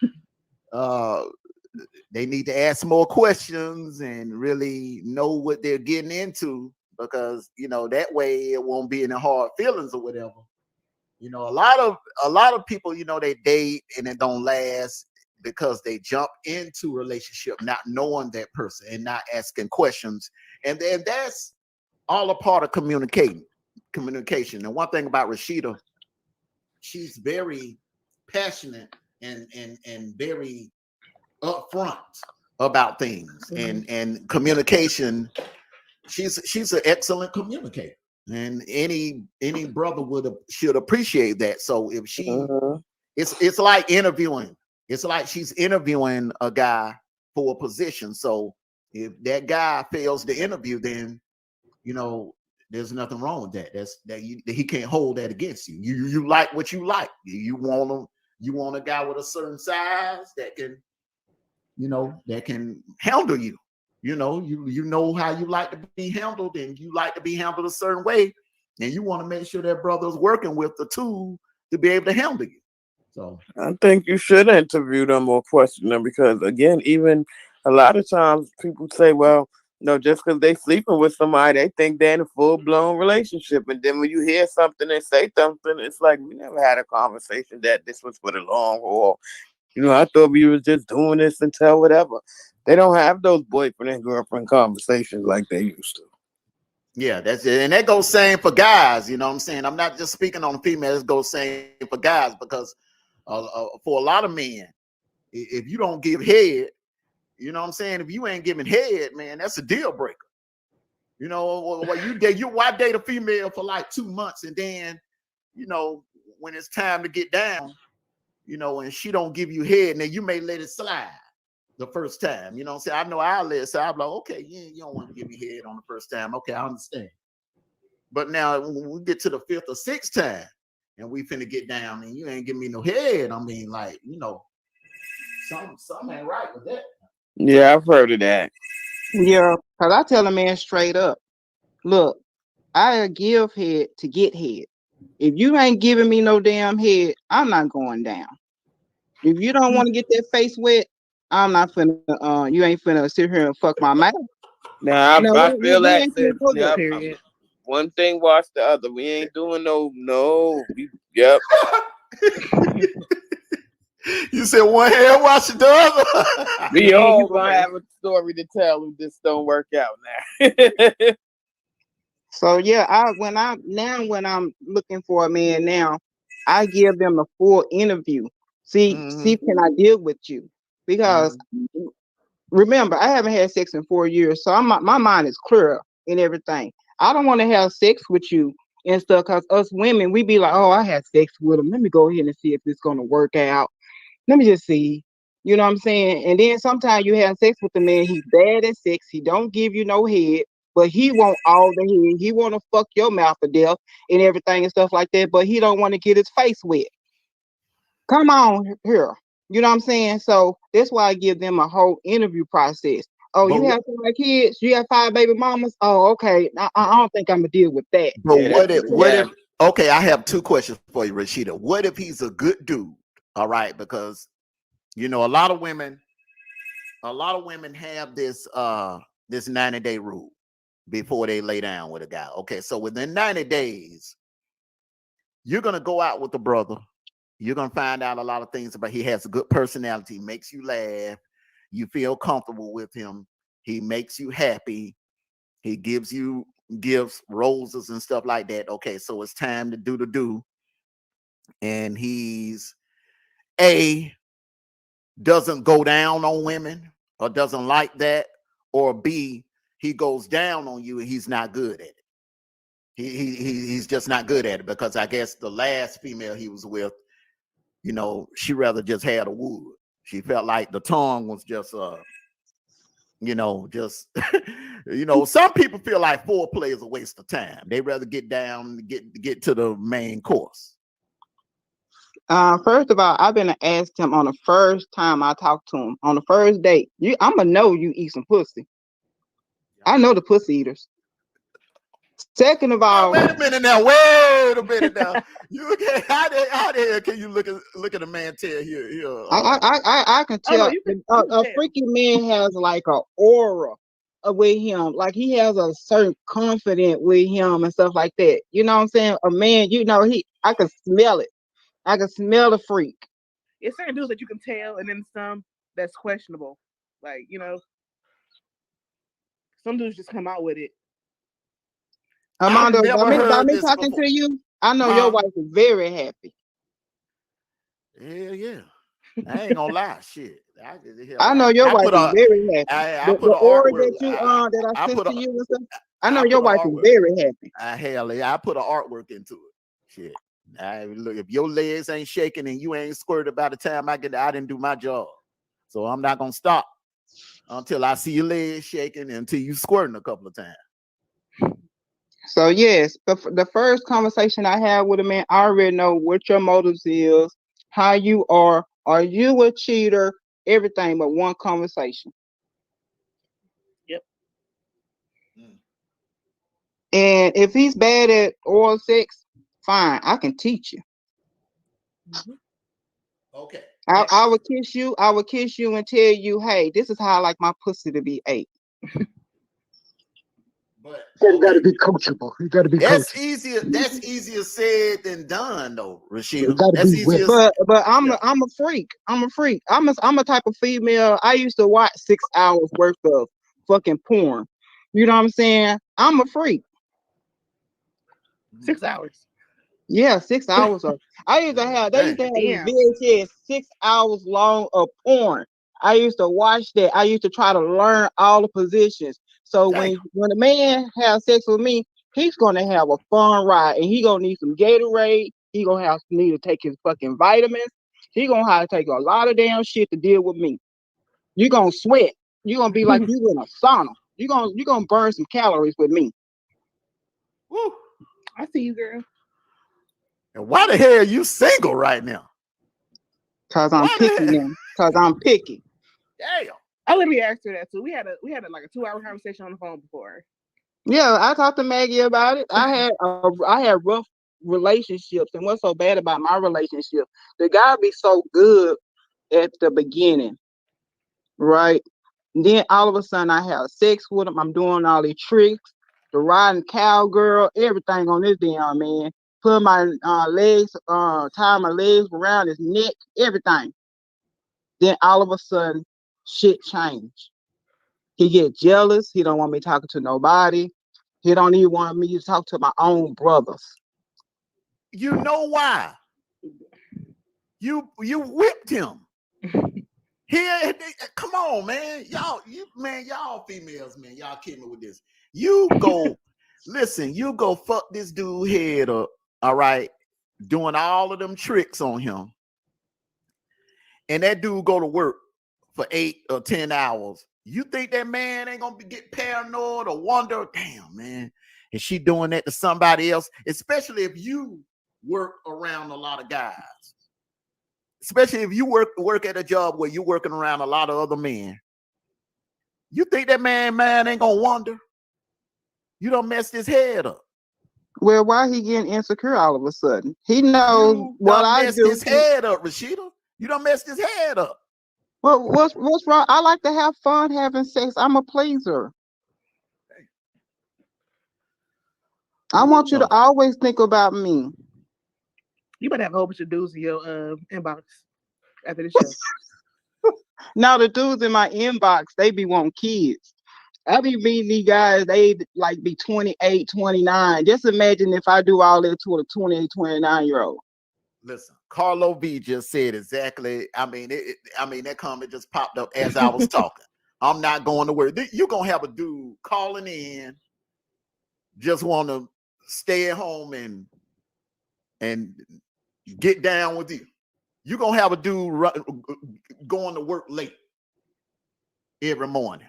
they need to ask more questions and really know what they're getting into, because, that way it won't be any hard feelings or whatever. A lot of people, they date and it don't last because they jump into a relationship not knowing that person and not asking questions. And then that's all a part of communication. And one thing about Rashida, she's very passionate and very upfront about things. And communication. She's an excellent communicator, and any brother should appreciate that. So if she, it's like interviewing. It's like she's interviewing a guy for a position. So if that guy fails the interview, then there's nothing wrong with that. He can't hold that against you. You like what you like. You want a guy with a certain size that can, that can handle you. You know how you like to be handled, and you like to be handled a certain way, and you want to make sure that brother's working with the tool to be able to handle you. So I think you should interview them or question them, because again, even a lot of times people say, well, just because they sleeping with somebody, they think they're in a full-blown relationship. And then when you hear something and say something, it's like, we never had a conversation that this was for the long haul. I thought we was just doing this until whatever. They don't have those boyfriend and girlfriend conversations like they used to. Yeah, that's it. And that goes same for guys. You know what I'm saying? I'm not just speaking on females. It goes same for guys because for a lot of men, if you don't give head, you know what I'm saying? If you ain't giving head, man, that's a deal breaker. You know, why date a female for like 2 months and then, when it's time to get down, and she don't give you head, and then you may let it slide the first time. You know what I'm saying? I know I'll let it slide. I'm like, okay, you don't want to give me head on the first time. Okay, I understand. But now when we get to the 5th or 6th time and we finna get down and you ain't giving me no head, I mean, like, something ain't right with that. Yeah, I've heard of that. Yeah, because I tell a man straight up, look, I give head to get head. If you ain't giving me no damn head, I'm not going down. If you don't want to get that face wet, I'm not finna. You ain't finna sit here and fuck my mouth. Now I feel that. Period. One thing wash the other. We ain't doing no. Yep. You said one hand wash the other. We all gonna have a story to tell if this don't work out now. So yeah, when I'm looking for a man now, I give them a full interview. See, can I deal with you? Because remember, I haven't had sex in 4 years, so my mind is clear and everything. I don't want to have sex with you and stuff because us women, we be like, oh, I had sex with him. Let me go ahead and see if it's gonna work out. Let me just see. You know what I'm saying? And then sometimes you have sex with the man, he's bad at sex, he don't give you no head, but he want all the head. He want to fuck your mouth to death and everything and stuff like that, but he don't want to get his face wet. Come on here. You know what I'm saying? So that's why I give them a whole interview process. Oh, you have 5 kids? You have 5 baby mamas? Oh, okay. I don't think I'm gonna deal with that. But what if okay, I have 2 questions for you, Rashida. What if he's a good dude? All right, because a lot of women have this 90-day rule before they lay down with a guy. Okay, so within 90 days, you're gonna go out with the brother. You're gonna find out a lot of things about. He has a good personality, makes you laugh, you feel comfortable with him, he makes you happy, he gives you gifts, roses and stuff like that. Okay, so it's time to do the do. And he's doesn't go down on women or doesn't like that, or B, he goes down on you and he's not good at it. He's just not good at it, because I guess the last female he was with, she rather just had a wood. She felt like the tongue was just some people feel like foreplay is a waste of time. They rather get down, get to the main course. First of all, I've been asked him on the first time I talked to him on the first date. I'm gonna know you eat some pussy. I know the pussy eaters. Second of all, wait a minute now. You can't. How the hell can you look at a man tail here? I can tell. A freaky man has like an aura with him, like he has a certain confidence with him and stuff like that. You know what I'm saying? A man, I can smell it. I can smell the freak. It's certain dudes that you can tell, and then some that's questionable. Like, some dudes just come out with it. Armando, by me talking to you, I know your wife is very happy. Hell yeah. I ain't gonna lie, shit. I know your wife is very happy. The aura that you that I sent to you and stuff, I know your wife is very happy. Hell yeah, I put an artwork into it. Shit. Look, if your legs ain't shaking and you ain't squirted by the time I didn't do my job. So I'm not gonna stop until I see your legs shaking, until you squirting a couple of times. So yes, the first conversation I had with a man, I already know what your motives is, how you are you a cheater, everything but one conversation. Yep. And if he's bad at oral sex, fine, I can teach you. Okay. I would kiss you. I would kiss you and tell you, hey, this is how I like my pussy to be ate. But You got to be coachable. You got to be that's coachable. easier. That's easier said than done, though, You Rashida. got to That's be with. easier. But I'm a freak. I'm a freak. I'm a type of female. I used to watch 6 hours worth of fucking porn. You know what I'm saying? I'm a freak. 6 hours. Yeah, 6 hours of. They used to have Damn. VHS 6 hours long of porn. I used to watch that. I used to try to learn all the positions. So when a man has sex with me, he's gonna have a fun ride, and he gonna need some Gatorade. He gonna need to take his fucking vitamins. He gonna have to take a lot of damn shit to deal with me. You gonna sweat. You gonna be like you in a sauna. You gonna burn some calories with me. Woo. I see you, girl. And why the hell are you single right now? Cause I'm picky now. Cause I'm picky. Damn. I literally asked her that too. We had like a 2-hour conversation on the phone before. Yeah, I talked to Maggie about it. I had rough relationships, and what's so bad about my relationship? The guy be so good at the beginning, right? And then all of a sudden I have sex with him. I'm doing all these tricks, the riding cowgirl, everything on this damn man. Put my legs, tie my legs around his neck, everything. Then all of a sudden, shit changed. He get jealous. He don't want me talking to nobody. He don't even want me to talk to my own brothers. You know why? You whipped him. Here, come on, man. Y'all females, man. Y'all kidding me with this. You go, listen, you go fuck this dude head up, all right, doing all of them tricks on him. And that dude go to work for 8 or 10 hours. You think that man ain't gonna get paranoid or wonder, damn, man, is she doing that to somebody else? Especially if you work around a lot of guys. Especially if you work at a job where you're working around a lot of other men. You think that man ain't gonna wonder? You done messed his head up. Well, why he getting insecure all of a sudden? He knows what I messed do. His head up, Rashida. You done messed his head up. Well, what's wrong? I like to have fun having sex. I'm a pleaser. I want you to always think about me. You better have a whole bunch of dudes in your inbox after the show. Now the dudes in my inbox, they be wanting kids. I be meeting these guys, they like be 28, 29. Just imagine if I do all that to a 28, 29-year-old. Listen, Carlo V just said exactly. I mean, that comment just popped up as I was talking. I'm not going to work. You're going to have a dude calling in, just want to stay at home and get down with you. You're going to have a dude going to work late every morning.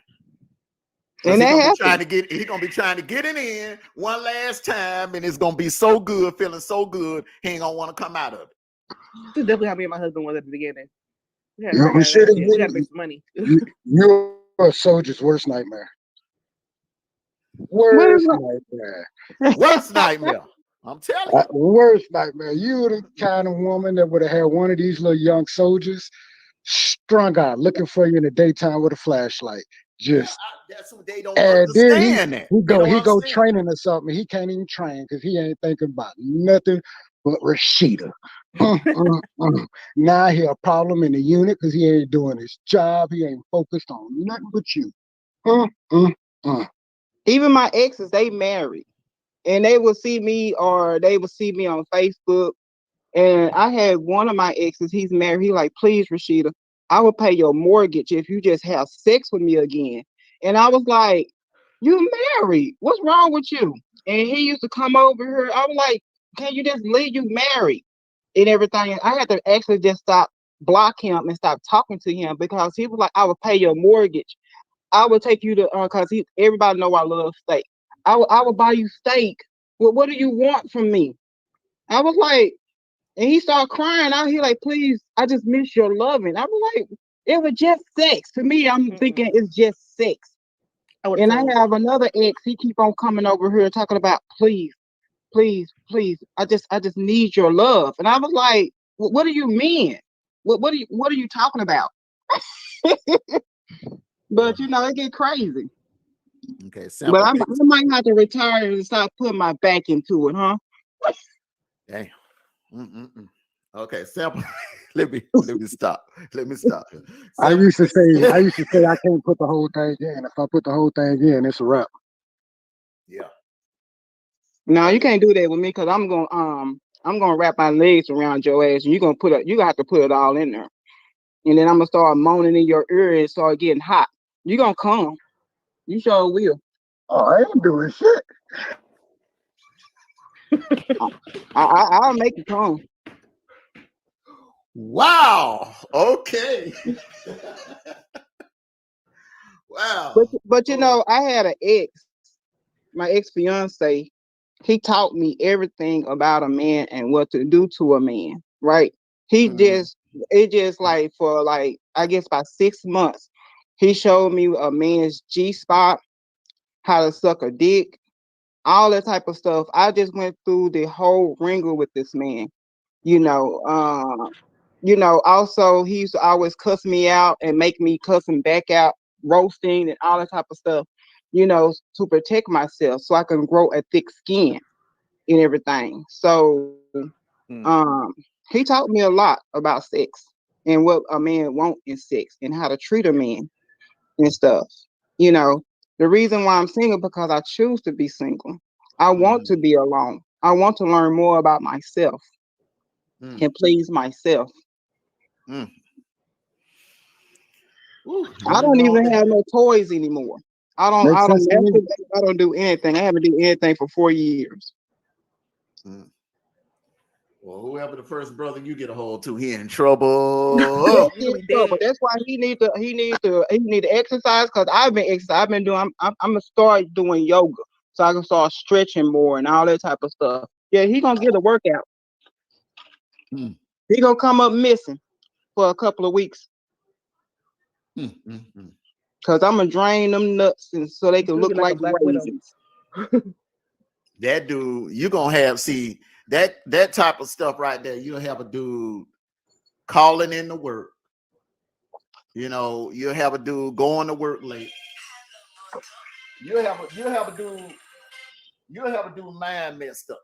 And he's gonna be trying to get it in one last time, and it's gonna be so good, feeling so good, he ain't gonna want to come out of it. This definitely how me and my husband was at the beginning. We gotta make some money. You're a soldier's worst nightmare. Worst nightmare. Worst nightmare. I'm telling you. Worst nightmare. You the kind of woman that would have had one of these little young soldiers strung out, looking for you in the daytime with a flashlight. Just that's what they don't understand. He go training or something. He can't even train because he ain't thinking about nothing but Rashida. Now he a problem in the unit because he ain't doing his job. He ain't focused on nothing but you. Even my exes, they married, and they will see me on Facebook. And I had one of my exes, he's married. He like, please, Rashida, I will pay your mortgage if you just have sex with me again. And I was like, you married? What's wrong with you? And he used to come over here. I was like, can you just leave? You married and everything. And I had to actually just block him and stop talking to him because he was like, I will pay your mortgage. I will take you to, because everybody know I love steak. I will buy you steak. Well, what do you want from me? I was like, and he started crying out. He like, please, I just miss your loving. I was like, it was just sex. To me, I'm thinking it's just sex. And I have another ex. He keep on coming over here talking about, please, please, please. I just need your love. And I was like, what do you mean? What are you talking about? But it get crazy. Okay, But sample I picks. might have to retire and start putting my back into it, huh? Damn. Okay, sample. let me stop. Let me stop. I Sample used to picks. say I can't put the whole thing in. If I put the whole thing in, it's a wrap. Yeah. No, you can't do that with me because I'm gonna wrap my legs around your ass and you gonna have to put it all in there. And then I'm gonna start moaning in your ear and start getting hot. You gonna come. You sure will. Oh, I ain't doing shit. I'll make you come. Wow. Okay. Wow. But you know, I had an ex, my ex-fiance, he taught me everything about a man and what to do to a man, right? It just like for like, I guess about 6 months, he showed me a man's G-spot, how to suck a dick, all that type of stuff. I just went through the whole ringer with this man, you know. Also he used to always cuss me out and make me cuss him back out, roasting and all that type of stuff, to protect myself so I can grow a thick skin and everything. So he taught me a lot about sex and what a man wants in sex and how to treat a man and stuff. You know, the reason why I'm single because I choose to be single. I want to be alone. I want to learn more about myself and please myself. Ooh, I don't even have no toys anymore. I don't Makes sense to me. masturbate. I don't do anything. I haven't done anything for 4 years. Well, whoever the first brother you get a hold to, he in trouble. But that's why he need to exercise because I've been exercising. I've been doing. I'm gonna start doing yoga so I can start stretching more and all that type of stuff. Yeah, he gonna get a workout. He gonna come up missing for a couple of weeks because I'm gonna drain them nuts and so they can look like raisins. That dude, you gonna have that type of stuff right there. You'll have a dude calling in to work. You'll have a dude going to work late. You'll have a dude mind messed up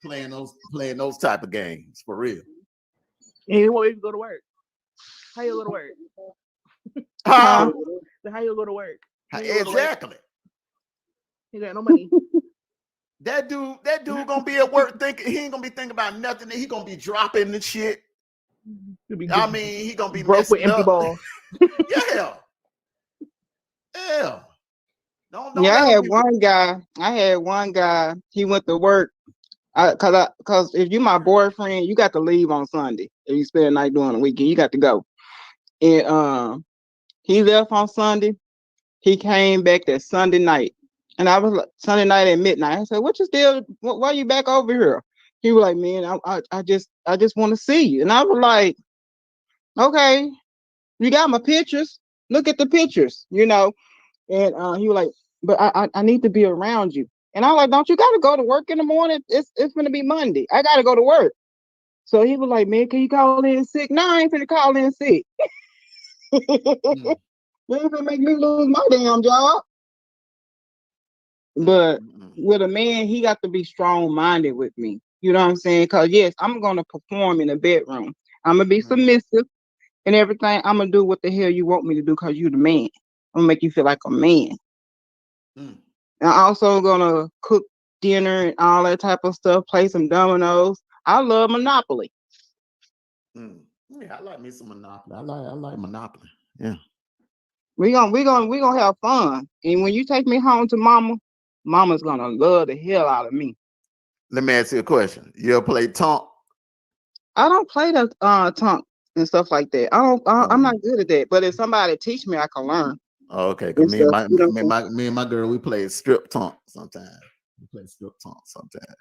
playing those type of games for real. And he won't even go to work. How you go to work? How you go to work? Exactly. He got no money. That dude gonna be at work thinking he ain't gonna be thinking about nothing. He gonna be dropping the shit. He gonna be broke with empty up. balls. Yeah. Don't Yeah, let I him had one guy. He went to work. Cause if you my boyfriend, you got to leave on Sunday. If you spend the night during the weekend, you got to go. And he left on Sunday. He came back that Sunday night, and I was like, Sunday night at midnight. I said, "What you still? Why you back over here?" He was like, "Man, I just want to see you." And I was like, "Okay, you got my pictures. Look at the pictures, And he was like, "But I need to be around you." And I was like, "Don't you got to go to work in the morning? It's gonna be Monday. I got to go to work." So he was like, "Man, can you call in sick?" No, I ain't finna call in sick. You ain't finna make me lose my damn job. But with a man, he got to be strong-minded with me. You know what I'm saying? Because yes, I'm gonna perform in the bedroom. I'm gonna be submissive and everything. I'm gonna do what the hell you want me to do because you the man. I'm gonna make you feel like a man. And I'm also gonna cook dinner and all that type of stuff. Play some dominoes. I love Monopoly. Yeah, I like me some Monopoly. I like Monopoly. Yeah. We gonna have fun. And when you take me home to Mama's gonna love the hell out of me. Let me ask you a question. You ever play Tonk? I don't play the Tonk and stuff like that. I'm not good at that. But if somebody teach me, I can learn. Okay, because me and my girl, we play strip Tonk sometimes. We play strip Tonk sometimes.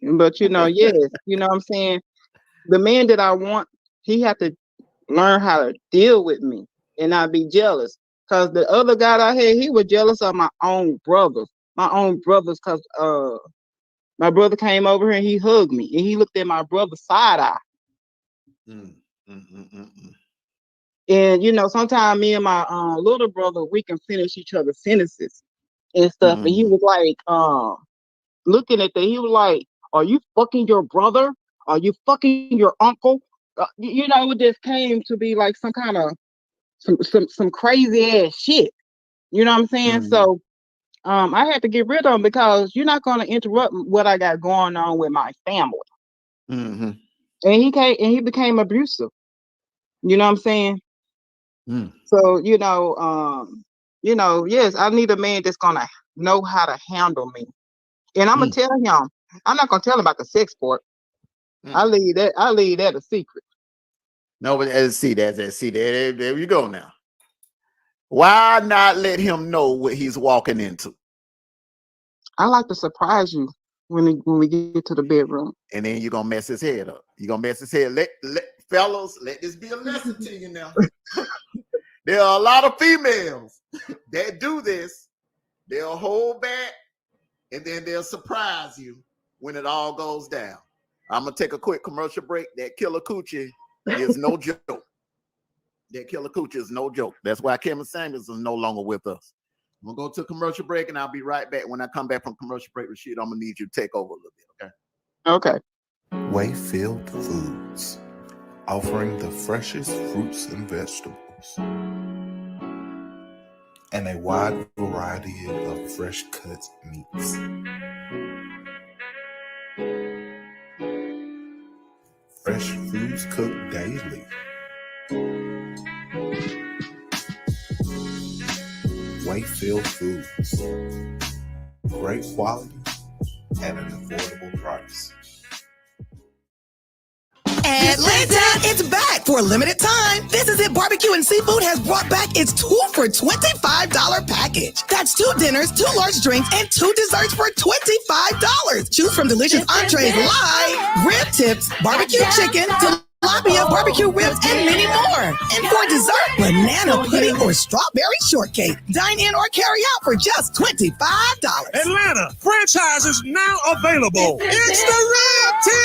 But yes, you know what I'm saying? The man that I want, he had to learn how to deal with me and not be jealous. Because the other guy I had, he was jealous of my own brothers. Because my brother came over here and he hugged me and he looked at my brother's side eye. And sometimes me and my little brother, we can finish each other's sentences. and stuff. And he was like, looking at that, he was like, "Are you fucking your brother? Are you fucking your uncle?" You know, it just came to be like some kind of some crazy ass shit. You know what I'm saying? So I had to get rid of him because you're not going to interrupt what I got going on with my family. And he became abusive. You know what I'm saying? So yes, I need a man that's gonna know how to handle me. And I'm gonna tell him. I'm not gonna tell him about the sex part. I leave that a secret. No, but see there you go now. Why not let him know what he's walking into? I like to surprise you when we get to the bedroom. And then you're gonna mess his head up. You're gonna mess his head. Fellas, let this be a lesson to you now. There are a lot of females that do this. They'll hold back and then they'll surprise you when it all goes down. I'm gonna take a quick commercial break. That killer coochie is no joke. That killer coochie is no joke. That's why Kevin Samuels is no longer with us. I'm gonna go to a commercial break and I'll be right back. When I come back from commercial break, Rashid, I'm gonna need you to take over a little bit, okay? Okay. Wayfield Foods, offering the freshest fruits and vegetables and a wide variety of fresh cut meats. Fresh foods cooked daily. Wayfield Foods, great quality at an affordable price. Atlanta, it's back for a limited time. This Is It Barbecue and Seafood has brought back its 2 for $25 package. That's 2 dinners, 2 large drinks, and 2 desserts for $25. Choose from delicious entrees like rib tips, barbecue chicken, tilapia, barbecue ribs, and many more. And for dessert, banana pudding or strawberry shortcake. Dine in or carry out for just $25. Atlanta, franchise is now available. It's the Real Tip.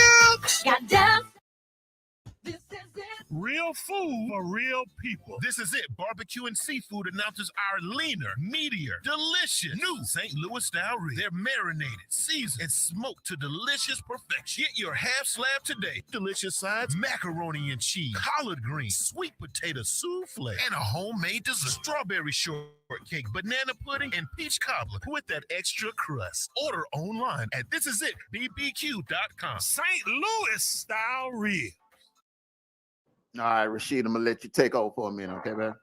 Real food for real people. This Is It Barbecue and Seafood announces our leaner, meatier, delicious new St. Louis style ribs. They're marinated, seasoned, and smoked to delicious perfection. Get your half slab today. Delicious sides, macaroni and cheese, collard greens, sweet potato souffle, and a homemade dessert. Strawberry shortcake, banana pudding, and peach cobbler with that extra crust. Order online at thisisitbbq.com. St. Louis style ribs. All right, Rashid, I'm gonna let you take over for a minute, okay, man?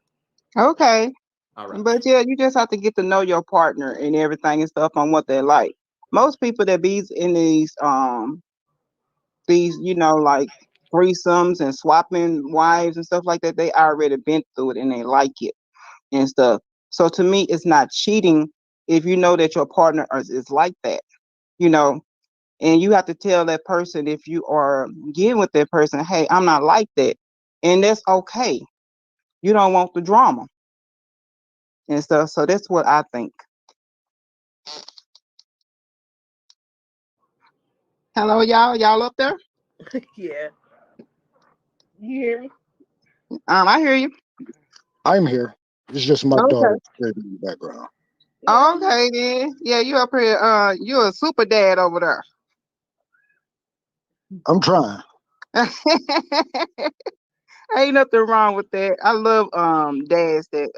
Okay. All right. But yeah, you just have to get to know your partner and everything and stuff on what they like. Most people that be in these like threesomes and swapping wives and stuff like that, they already been through it and they like it and stuff. So to me, it's not cheating if you know that your partner is like that, and you have to tell that person if you are getting with that person, hey, I'm not like that. And that's okay. You don't want the drama and stuff. So that's what I think. Hello, y'all. Y'all up there? Yeah. You hear me? I hear you. I'm here. It's just my Okay. daughter in the background. Okay, then. Yeah, you up here. You're a super dad over there. I'm trying. Ain't nothing wrong with that. I love dads that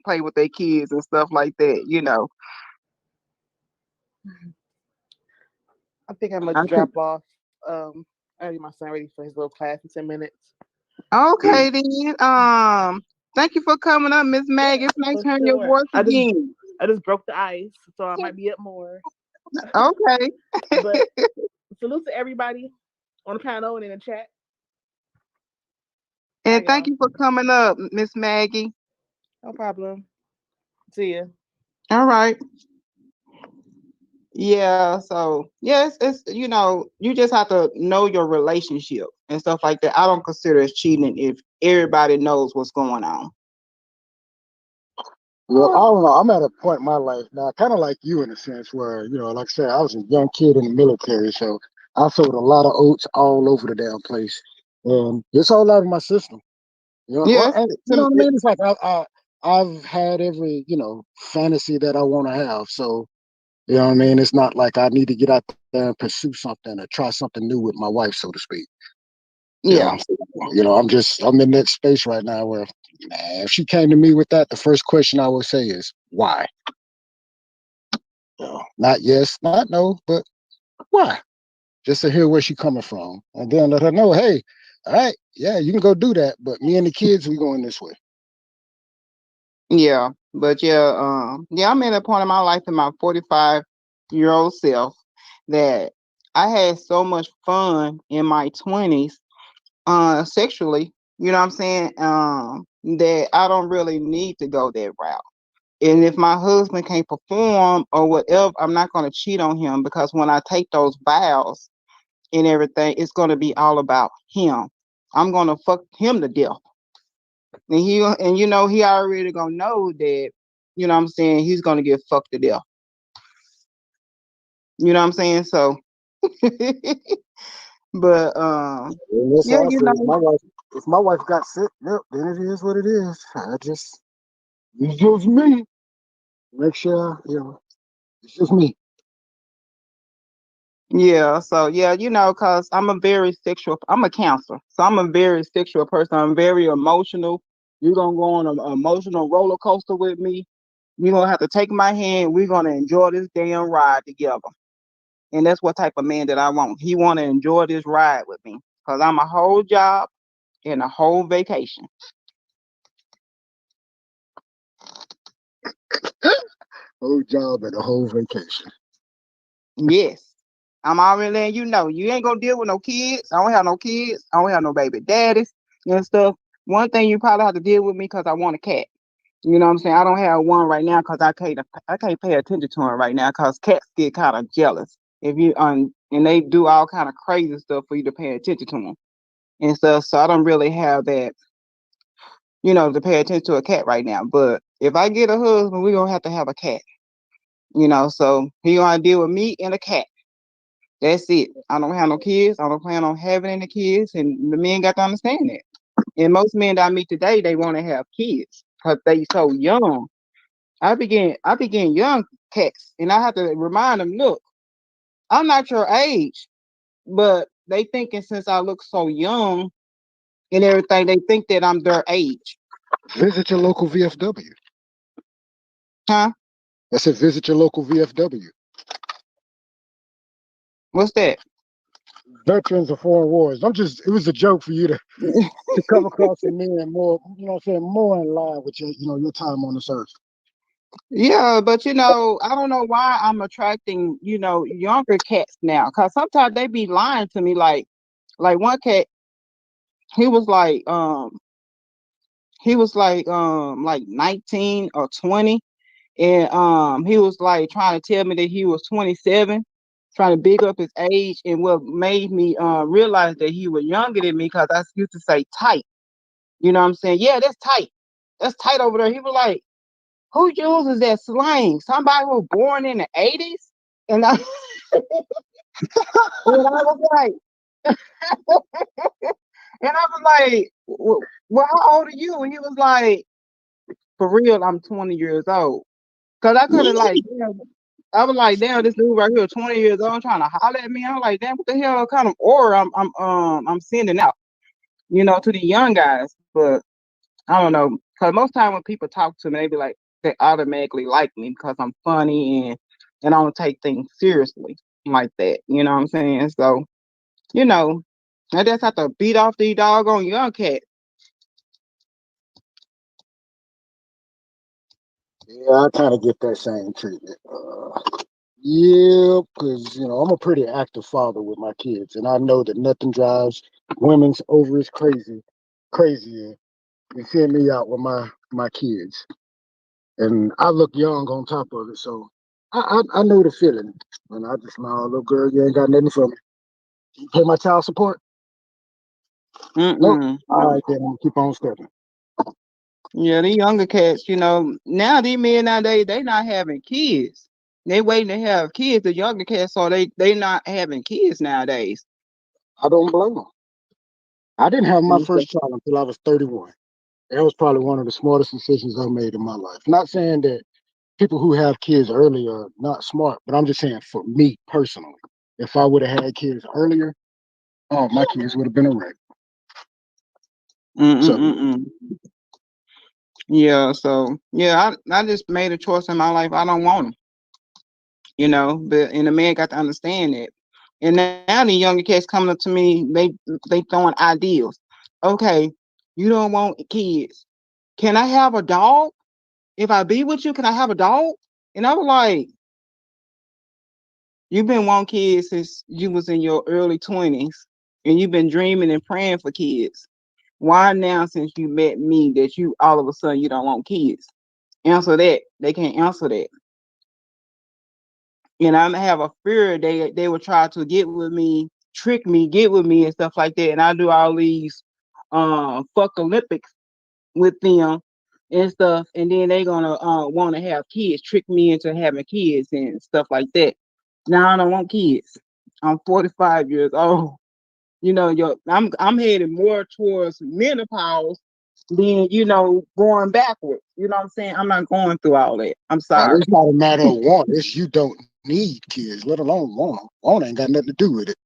play with their kids and stuff like that. I think I'm gonna drop off. I need my son ready for his little class in 10 minutes. Okay, then. Thank you for coming up, Miss Maggie. It's nice hearing your voice again. I just broke the ice, so I might be up more. Okay. But salute to everybody on the panel and in the chat. And thank you for coming up, Miss Maggie. No problem. See ya. All right. Yeah, so yes, it's you just have to know your relationship and stuff like that. I don't consider it cheating if everybody knows what's going on. Well, I don't know. I'm at a point in my life now, kind of like you in a sense where, like I said, I was a young kid in the military, so I sold a lot of oats all over the damn place. And it's all out of my system. Yes. You know what I mean? It's like I've had every, fantasy that I want to have. So, you know what I mean? It's not like I need to get out there and pursue something or try something new with my wife, so to speak. Yeah. I'm in that space right now where, man, if she came to me with that, the first question I would say is, why? Not yes, not no, but why? Just to hear where she coming from. And then let her know, hey, all right, yeah, you can go do that, but me and the kids, we going this way. Yeah, but I'm at a point in my life in my 45-year-old self that I had so much fun in my 20s, sexually, you know what I'm saying? That I don't really need to go that route. And if my husband can't perform or whatever, I'm not going to cheat on him, because when I take those vows and everything, it's going to be all about him. I'm going to fuck him to death. And he already gonna know that, you know what I'm saying, he's gonna get fucked to death. You know what I'm saying? So but That's how I feel. If my wife got sick, yep, then it is what it is. It's just me. Make sure, it's just me. Yeah, so cause I'm a counselor. So I'm a very sexual person. I'm very emotional. You're gonna go on an emotional roller coaster with me. You're gonna have to take my hand. We're gonna enjoy this damn ride together. And that's what type of man that I want. He wanna enjoy this ride with me. Cause I'm a whole job and a whole vacation. Whole job and a whole vacation. Yes. I'm already letting you know. You ain't gonna deal with no kids. I don't have no kids. I don't have no baby daddies and stuff. One thing you probably have to deal with me because I want a cat. You know what I'm saying? I don't have one right now because I can't pay attention to him right now because cats get kind of jealous if you and they do all kind of crazy stuff for you to pay attention to them and stuff. So I don't really have that, to pay attention to a cat right now. But if I get a husband, we're gonna have to have a cat. So he gonna deal with me and a cat. That's it. I don't have no kids. I don't plan on having any kids, and the men got to understand that. And most men that I meet today, they want to have kids because they so young. I began young cats, and I have to remind them, look, I'm not your age, but they thinking since I look so young and everything, they think that I'm their age. Visit your local VFW. Huh? I said visit your local VFW. What's that? Veterans of Foreign Wars. It was a joke for you to come across some men more, more in line with your time on this earth. Yeah, but I don't know why I'm attracting, younger cats now. Cause sometimes they be lying to me. Like one cat, he was like 19 or 20. And he was like trying to tell me that he was 27, trying to big up his age. And what made me realize that he was younger than me, because I used to say tight. You know what I'm saying? Yeah, that's tight. That's tight over there. He was like, who uses that slang? Somebody who was born in the 80s? And I, and I was like, well, how old are you? And he was like, for real, I'm 20 years old. Cause I couldn't I was like, damn, this dude right here, 20 years old, trying to holler at me. I'm like, damn, what the hell kind of aura I'm sending out, to the young guys. But I don't know, cause most time when people talk to me, they be like, they automatically like me because I'm funny and I don't take things seriously like that. You know what I'm saying? So, I just have to beat off these doggone young cats. Yeah, I kind of get that same treatment. Yeah, because I'm a pretty active father with my kids, and I know that nothing drives women's over as crazier than seeing me out with my kids. And I look young on top of it, so I know the feeling. And I just smile, little girl, you ain't got nothing for me. You pay my child support? Nope. All right, then I'm keep on stepping. Yeah, these younger cats, now these men nowadays, they not having kids. They waiting to have kids, the younger cats, so they not having kids nowadays. I don't blame them. I didn't have my first child until I was 31. That was probably one of the smartest decisions I made in my life. Not saying that people who have kids early are not smart, but I'm just saying for me personally, if I would have had kids earlier, oh, my kids would have been a wreck. So yeah, so yeah, I just made a choice in my life. I don't want them, you know, and the man got to understand that. And now the younger cats coming up to me, they throwing ideals. Okay, you don't want kids. Can I have a dog? If I be with you, can I have a dog? And I was like, you've been wanting kids since you was in your early 20s, and you've been dreaming and praying for kids. Why now, since you met me, that you all of a sudden you don't want kids? Answer that. They can't answer that. And I have a fear they will try to get with me, trick me, get with me and stuff like that. And I do all these fuck Olympics with them and stuff, and then they gonna want to have kids, trick me into having kids and stuff like that. Now I don't want kids. I'm 45 years old. You know, I'm headed more towards menopause than, you know, going backwards. You know what I'm saying? I'm not going through all that. I'm sorry. it's not a matter of want. It's you don't need kids, let alone want them. Want ain't got nothing to do with it.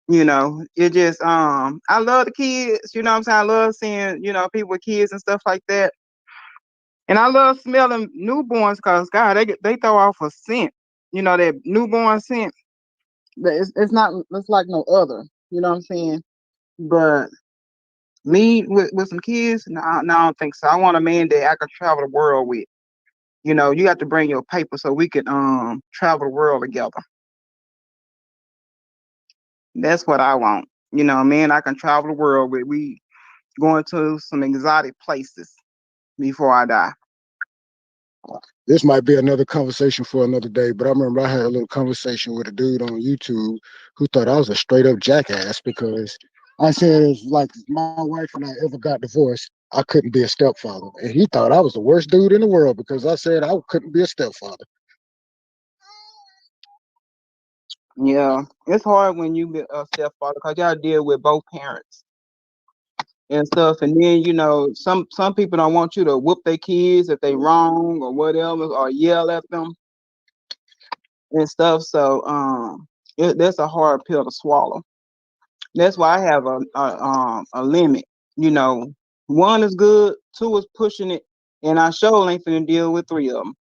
You know, it just I love the kids, you know what I'm saying? I love seeing, you know, people with kids and stuff like that. And I love smelling newborns because God, they throw off a scent. You know, that newborn scent. It's not, it's like no other. You know what I'm saying? But me with some kids, no, I don't think so. I want a man that I can travel the world with. You know, you have to bring your paper so we can travel the world together. That's what I want. You know, a man I can travel the world with. We going to some exotic places before I die. This might be another conversation for another day, but I remember I had a little conversation with a dude on YouTube who thought I was a straight up jackass because I said, like, my wife and I ever got divorced, I couldn't be a stepfather. And he thought I was the worst dude in the world because I said I couldn't be a stepfather. Yeah, it's hard when you be a stepfather because y'all deal with both parents and stuff. And then, you know, some people don't want you to whoop their kids if they wrong or whatever, or yell at them and stuff. So that's a hard pill to swallow. That's why I have a limit. You know, 1 is good, 2 is pushing it, and I sure ain't finna deal with 3 of them.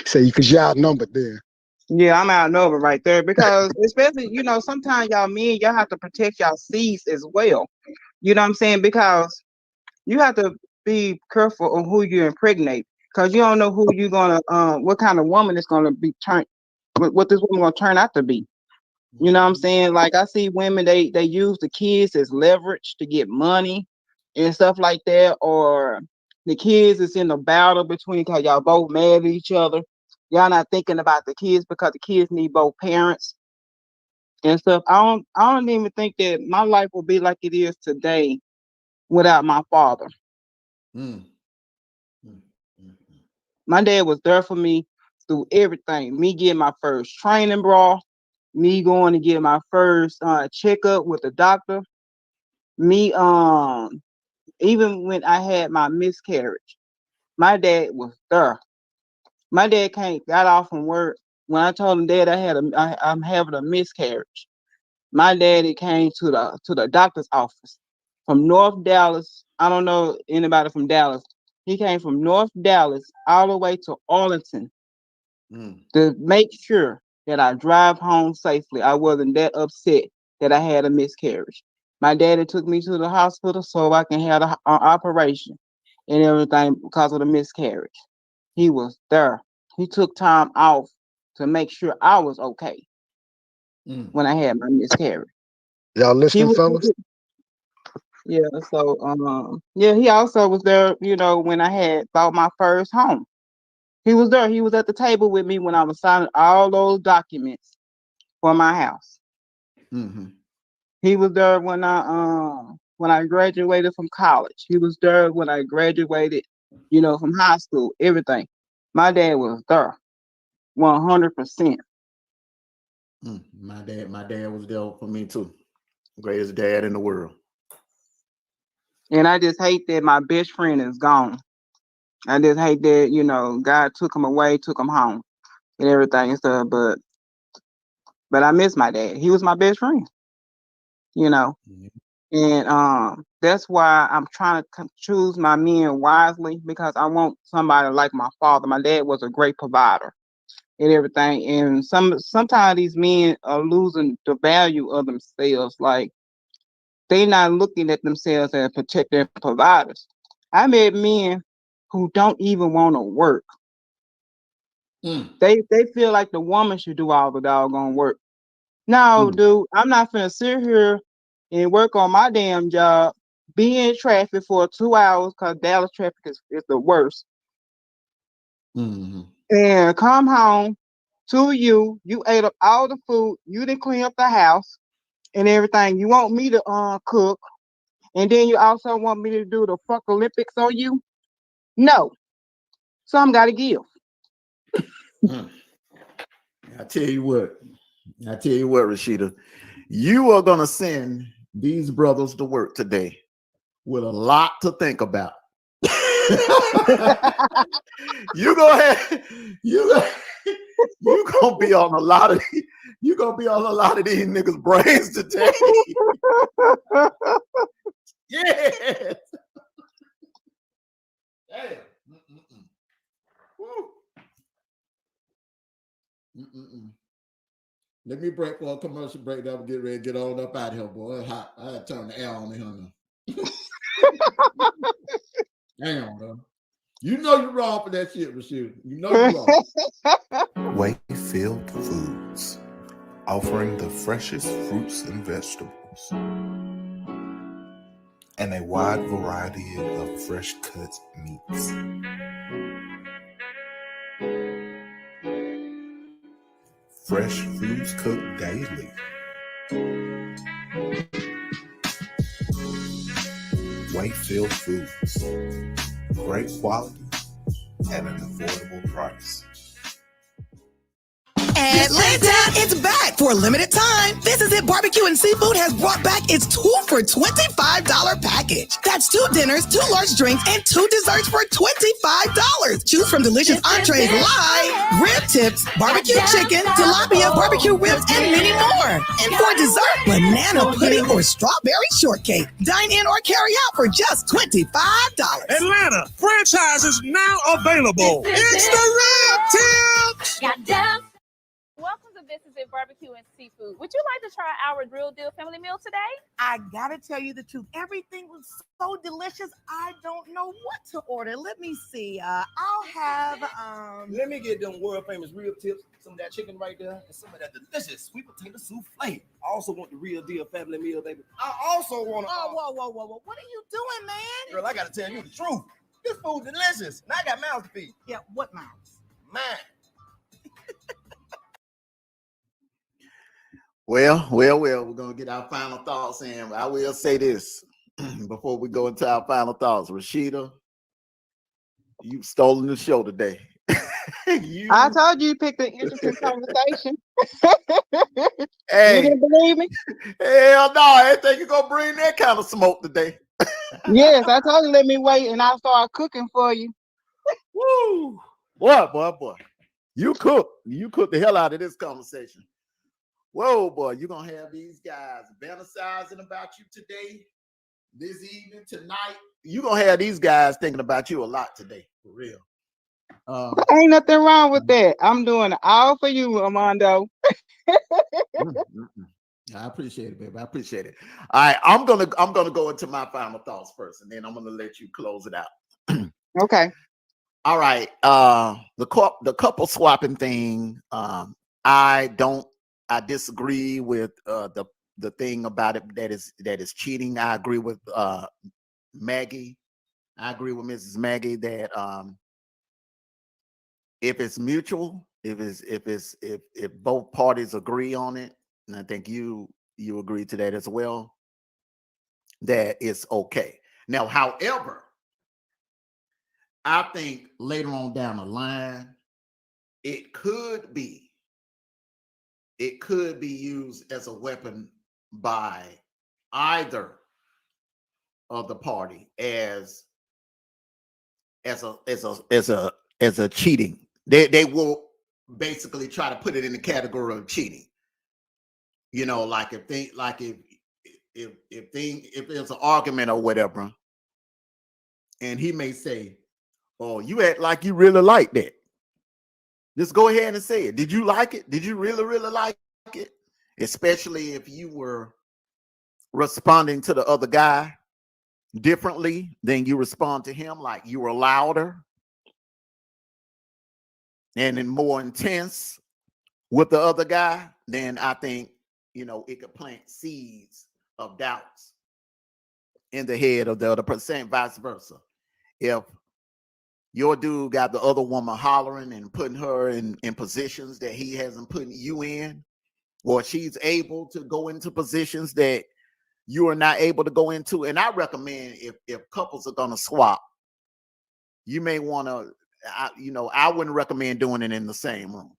So because you're outnumbered there. Yeah, I'm outnumbered right there because especially, you know, sometimes y'all men, y'all have to protect y'all seeds as well. You know what I'm saying? Because you have to be careful on who you impregnate because you don't know who you're gonna what kind of woman is gonna be turned, what this woman gonna turn out to be. You know what I'm saying? Like I see women, they use the kids as leverage to get money and stuff like that, or the kids is in a battle between because y'all both mad at each other. Y'all not thinking about the kids because the kids need both parents and stuff. I don't even think that my life will be like it is today without my father. My dad was there for me through everything. Me getting my first training bra, me going to get my first checkup with the doctor, me even when I had my miscarriage, my dad was there. My dad got off from work. When I told him, Dad, I'm having a miscarriage, my daddy came to the doctor's office from North Dallas. I don't know anybody from Dallas. He came from North Dallas all the way to Arlington to make sure that I drive home safely. I wasn't that upset that I had a miscarriage. My daddy took me to the hospital so I can have an operation and everything because of the miscarriage. He was there. He took time off to make sure I was okay when I had my miscarriage. Y'all listening, fellas? Yeah, so yeah, he also was there, you know, when I had bought my first home. He was there. He was at the table with me when I was signing all those documents for my house. He was there when I graduated from college. He was there when I graduated, you know, from high school, everything. My dad was there 100%. My dad was there for me too. Greatest dad in the world. And I just hate that my best friend is gone. I just hate that, God took him away, took him home and everything and stuff. But I miss my dad. He was my best friend, you know. And that's why I'm trying to choose my men wisely, because I want somebody like my father. My dad was a great provider and everything. And sometimes these men are losing the value of themselves. Like, they not looking at themselves as protector and providers. I met men who don't even want to work. They feel like the woman should do all the doggone work. No, dude, I'm not finna sit here and work on my damn job, be in traffic for 2 hours because Dallas traffic is the worst, and come home to you ate up all the food, you didn't clean up the house and everything. You want me to cook, and then you also want me to do the fuck Olympics on you? No, some gotta give. I tell you what, Rashida, you are gonna send these brothers to work today with a lot to think about. you gonna be on a lot of these niggas' brains today. Yes. Damn. Let me break for a commercial break. That will get ready to get on up out of here, boy. It's hot. I had to turn the air on here now. Damn, bro. You know you're wrong for that shit, Rashida. You know you're wrong. Wayfield Foods, offering the freshest fruits and vegetables and a wide variety of fresh cut meats. Fresh foods cooked daily. Wayfield Foods, great quality at an affordable price. Atlanta, it's back for a limited time. This Is It Barbecue and Seafood has brought back its 2 for $25 package. That's 2 dinners, 2 large drinks, and 2 desserts for $25. Choose from delicious entrees like rib tips, barbecue chicken, tilapia, barbecue ribs, and many more. And for dessert, banana pudding or strawberry shortcake. Dine in or carry out for just $25. Atlanta, franchise is now available. It's the Real Tips. Goddamn. Welcome to This Is It Barbecue and Seafood. Would you like to try our real deal family meal today? I gotta tell you the truth. Everything was so delicious. I don't know what to order. Let me see. I'll have Let me get them world famous real tips. Some of that chicken right there, and some of that delicious sweet potato souffle. I also want the real deal family meal, baby. I also want to. whoa. What are you doing, man? Girl, I gotta tell you the truth. This food delicious. And I got mouths to feed. Yeah, what mouths? Mine. Well, we're gonna get our final thoughts in. I will say this before we go into our final thoughts. Rashida, you've stolen the show today. I told you picked an interesting conversation. Hey, you didn't believe me? Hell no, I didn't think you're gonna bring that kind of smoke today. Yes, I told you let me wait and I'll start cooking for you. Woo! Boy. You cook the hell out of this conversation. Whoa, boy, you're gonna have these guys fantasizing about you today, this evening, tonight. You're gonna have these guys thinking about you a lot today, for real. Ain't nothing wrong with that. I'm doing it all for you, Armando. I appreciate it, baby. I appreciate it. All right, I'm gonna go into my final thoughts first, and then I'm gonna let you close it out. Okay. All right. The couple swapping thing. I disagree with the thing about it that is cheating. I agree with Maggie. I agree with Mrs. Maggie that if it's mutual, if both parties agree on it, and I think you agree to that as well, that it's okay. Now, however, I think later on down the line, it could be used as a weapon by either of the party as a cheating. They will basically try to put it in the category of cheating. You know, like if there's an argument or whatever, and he may say, "Oh, you act like you really like that." Just go ahead and say it. Did you like it? Did you really, really like it? Especially if you were responding to the other guy differently than you respond to him, like you were louder and more intense with the other guy, then I think, you know, it could plant seeds of doubts in the head of the other person, vice versa. If your dude got the other woman hollering and putting her in positions that he hasn't put you in, or she's able to go into positions that you are not able to go into. And I recommend if couples are going to swap, you may want to, I wouldn't recommend doing it in the same room.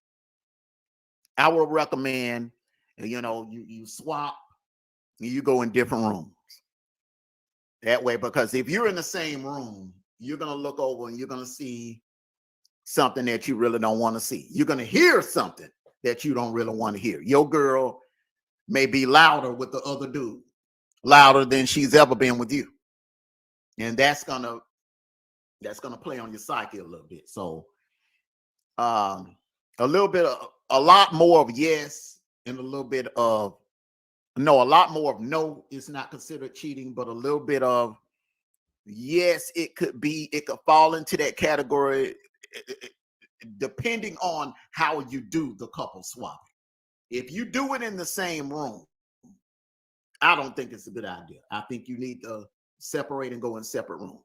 I would recommend, you swap, you go in different rooms. That way, because if you're in the same room, you're going to look over and you're going to see something that you really don't want to see. You're going to hear something that you don't really want to hear. Your girl may be louder with the other dude, louder than she's ever been with you. And that's going to play on your psyche a little bit. So a lot more of yes and a little bit of no, a lot more of no is not considered cheating, but a little bit of yes, it could fall into that category depending on how you do the couple swapping. If you do it in the same room, I don't think it's a good idea. I think you need to separate and go in separate rooms.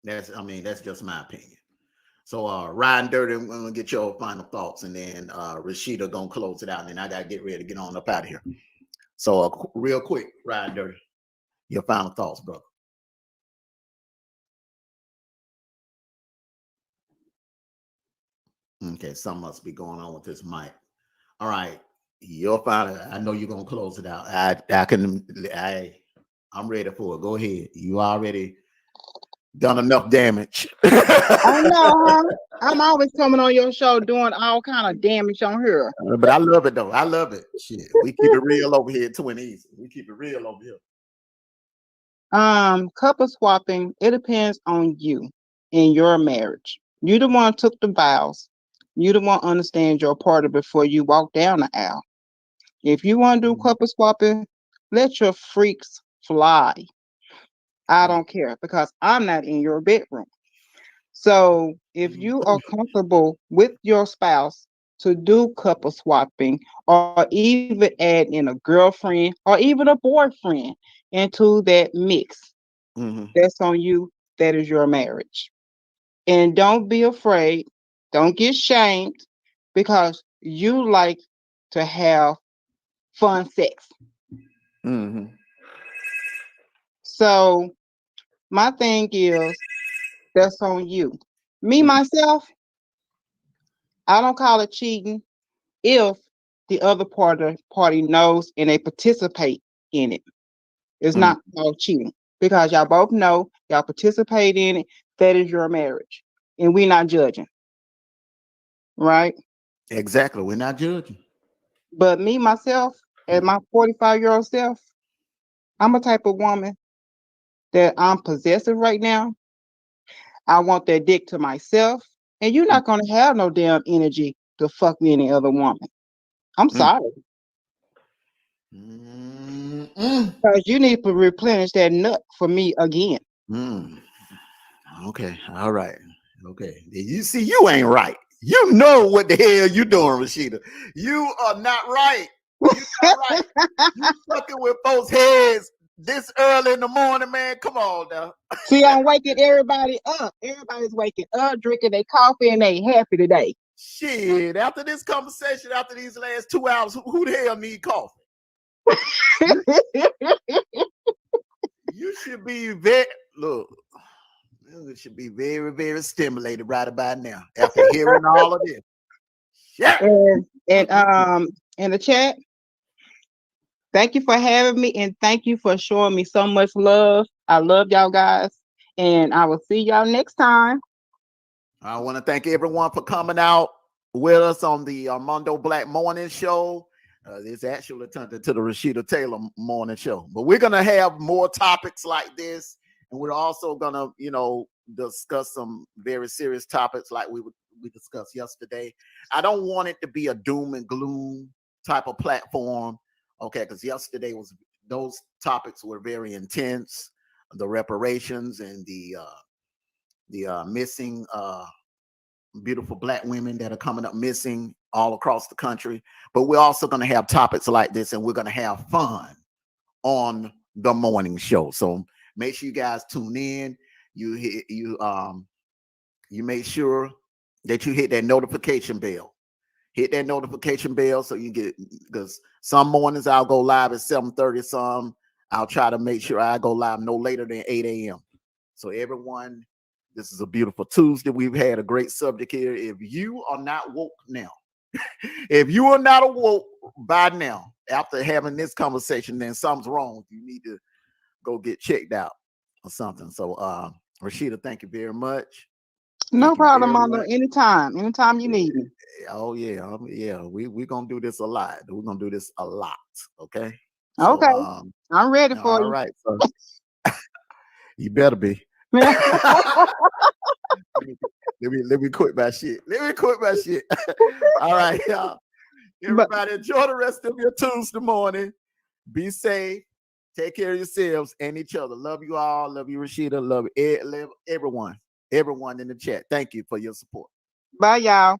That's just my opinion. So Riding Dirty, I'm gonna get your final thoughts, and then Rashida gonna close it out, and then I gotta get ready to get on up out of here. So real quick, Riding Dirty, your final thoughts, brother. Okay, something must be going on with this mic. All right, your final. I know you're gonna close it out. I'm ready for it. Go ahead. You already done enough damage. I know, huh? I'm always coming on your show doing all kind of damage on here. But I love it though. I love it. Shit, we keep it real over here at Twin Easy. We keep it real over here. Couple swapping, it depends on you in your marriage. You the one took the vows. You the one understand your partner before you walk down the aisle. If you want to do couple swapping, let your freaks fly. I don't care because I'm not in your bedroom. So if you are comfortable with your spouse to do couple swapping or even add in a girlfriend or even a boyfriend into that mix, that's on you. That is your marriage. And don't be afraid. Don't get shamed because you like to have fun sex. So my thing is, that's on you. Me, myself, I don't call it cheating if the other party knows and they participate in it. It's not called cheating because y'all both know, y'all participate in it. That is your marriage. And we're not judging. Right? Exactly. We're not judging. But me, myself, and my 45-year-old self, I'm a type of woman that I'm possessive right now. I want that dick to myself. And you're not going to have no damn energy to fuck me any other woman. I'm sorry. Because you need to replenish that nut for me again. Okay. All right. Okay. You see, you ain't right. You know what the hell you doing, Rashida. You are not right. You're not right. You fucking with folks' heads this early in the morning, man. Come on now. See, I'm waking everybody up. Everybody's waking up, drinking their coffee, and they happy today. Shit, after this conversation, after these last 2 hours, who the hell need coffee? You should be you should be very, very stimulated right about now after hearing all of this. Yeah. And in the chat, Thank you for having me, and thank you for showing me so much love. I love y'all guys, and I will see y'all next time. I want to thank everyone for coming out with us on the Armando Black Morning Show. This actually turned into the Rashida Taylor Morning Show, but we're gonna have more topics like this, and we're also gonna, discuss some very serious topics like we discussed yesterday. I don't want it to be a doom and gloom type of platform, okay? Because yesterday those topics were very intense, the reparations and the missing beautiful Black women that are coming up missing all across the country. But we're also going to have topics like this, and we're going to have fun on the morning show. So make sure you guys tune in. You make sure that you hit that notification bell. Hit that notification bell so you get, because some mornings I'll go live at 7:30. Some I'll try to make sure I go live no later than 8 a.m. So everyone, this is a beautiful Tuesday. We've had a great subject here. If you are not woke now, if you are not awoke by now, after having this conversation, then something's wrong. You need to go get checked out or something. So, Rashida, thank you very much. No problem, Mama. Anytime you need me. Oh yeah, we're gonna do this a lot. We're gonna do this a lot. Okay. Okay. So, I'm ready for you. All right. So you better be. Let me quit my shit. All right, y'all. Everybody, enjoy the rest of your Tuesday morning. Be safe. Take care of yourselves and each other. Love you all. Love you, Rashida. Love everyone. Everyone in the chat. Thank you for your support. Bye, y'all.